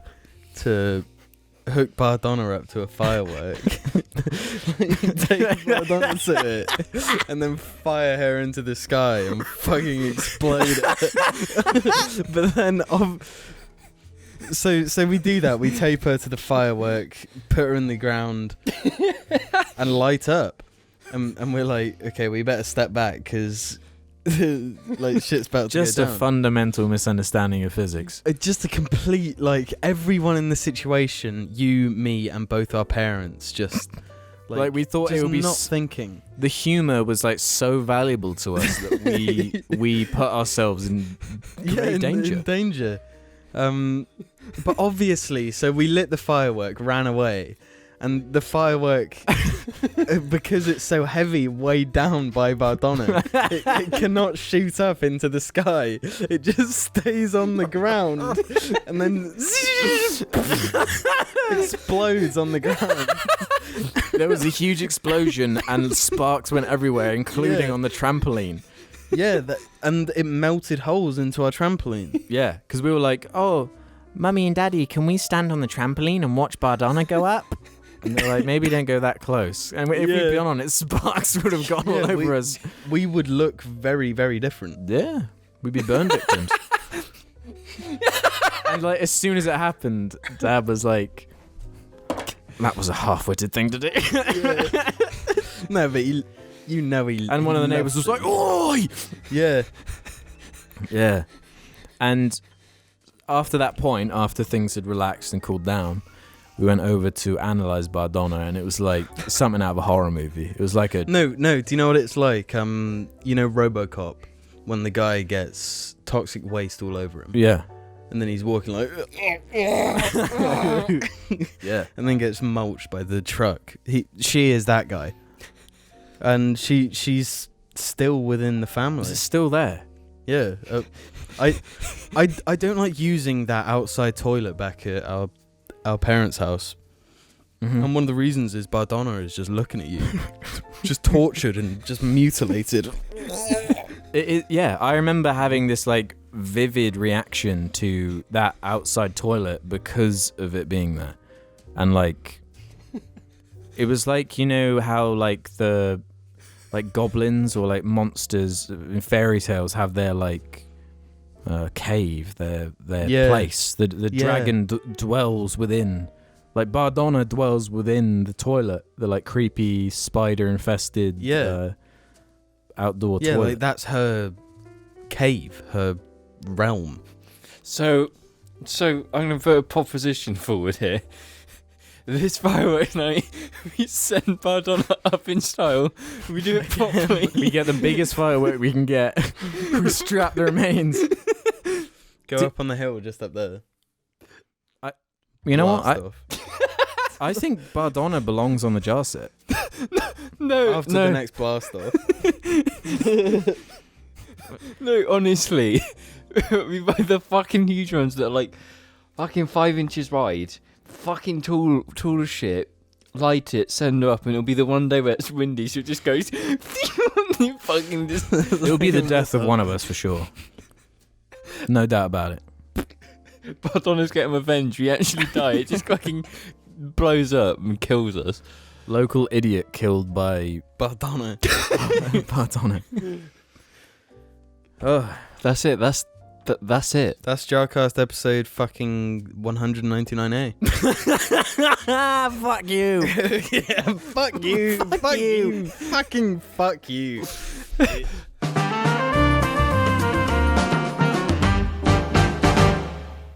to hook Bardonna up to a firework, take Bardonna to it, and then fire her into the sky and fucking explode it. But then, so we do that. We tape her to the firework, put her in the ground, and light up. And we're like, okay, we better step back because like shit's about to go down. Just a fundamental misunderstanding of physics. Just a complete, like, everyone in the situation, you, me, and both our parents, just like we thought just it would be not thinking. The humor was like so valuable to us that we put ourselves in great danger. In danger. But obviously, so we lit the firework, ran away. And the firework, because it's so heavy, weighed down by Bardonna, it cannot shoot up into the sky. It just stays on the ground and then explodes on the ground. There was a huge explosion and sparks went everywhere, including on the trampoline. Yeah, and it melted holes into our trampoline. Yeah, because we were like, oh, Mummy and Daddy, can we stand on the trampoline and watch Bardonna go up? And they're like, maybe don't go that close. And if we'd been on it, sparks would have gone all over us. We would look very, very different. Yeah, we'd be burn victims. And like, as soon as it happened, Dad was like, that was a half-witted thing to do. Yeah. No, but you know he. And one of the neighbours was like, oi! Yeah. Yeah. And after that point, after things had relaxed and cooled down, we went over to analyze Bardonna, and it was like something out of a horror movie. It was like a... No, do you know what it's like? You know RoboCop, when the guy gets toxic waste all over him? Yeah. And then he's walking like... Yeah. And then gets mulched by the truck. She is that guy. And she's still within the family. Is it still there? Yeah. I don't like using that outside toilet back at our parents' house. Mm-hmm. And one of the reasons is Bardonna is just looking at you. Just tortured and just mutilated. Yeah, I remember having this like vivid reaction to that outside toilet because of it being there. And like, it was like, you know how like the like goblins or like monsters in fairy tales have their like cave, their place. The dragon dwells within. Like Bardonna dwells within the toilet, the like creepy spider infested outdoor toilet. Yeah, like that's her cave, her realm. So I'm gonna put a proposition forward here. This fireworks night, we send Bardonna up in style. We do it properly. We get the biggest firework we can get. We strap the remains. Go up on the hill, just up there. You know what? Off. I think Bardonna belongs on the jar set. After the next blast off. No, honestly. We buy the fucking huge ones that are like fucking 5 inches wide. Fucking tall as shit. Light it, send her up, and it'll be the one day where it's windy, so it just goes. Fucking just. It'll be the death of one of us for sure. No doubt about it. Bardonna's getting revenge. We actually die. It just fucking blows up and kills us. Local idiot killed by Bardonna. Bardonna. Oh, that's it. That's it. That's JARCAST episode fucking 199A. Fuck you. Yeah, fuck you. Fuck you. Fucking fuck you.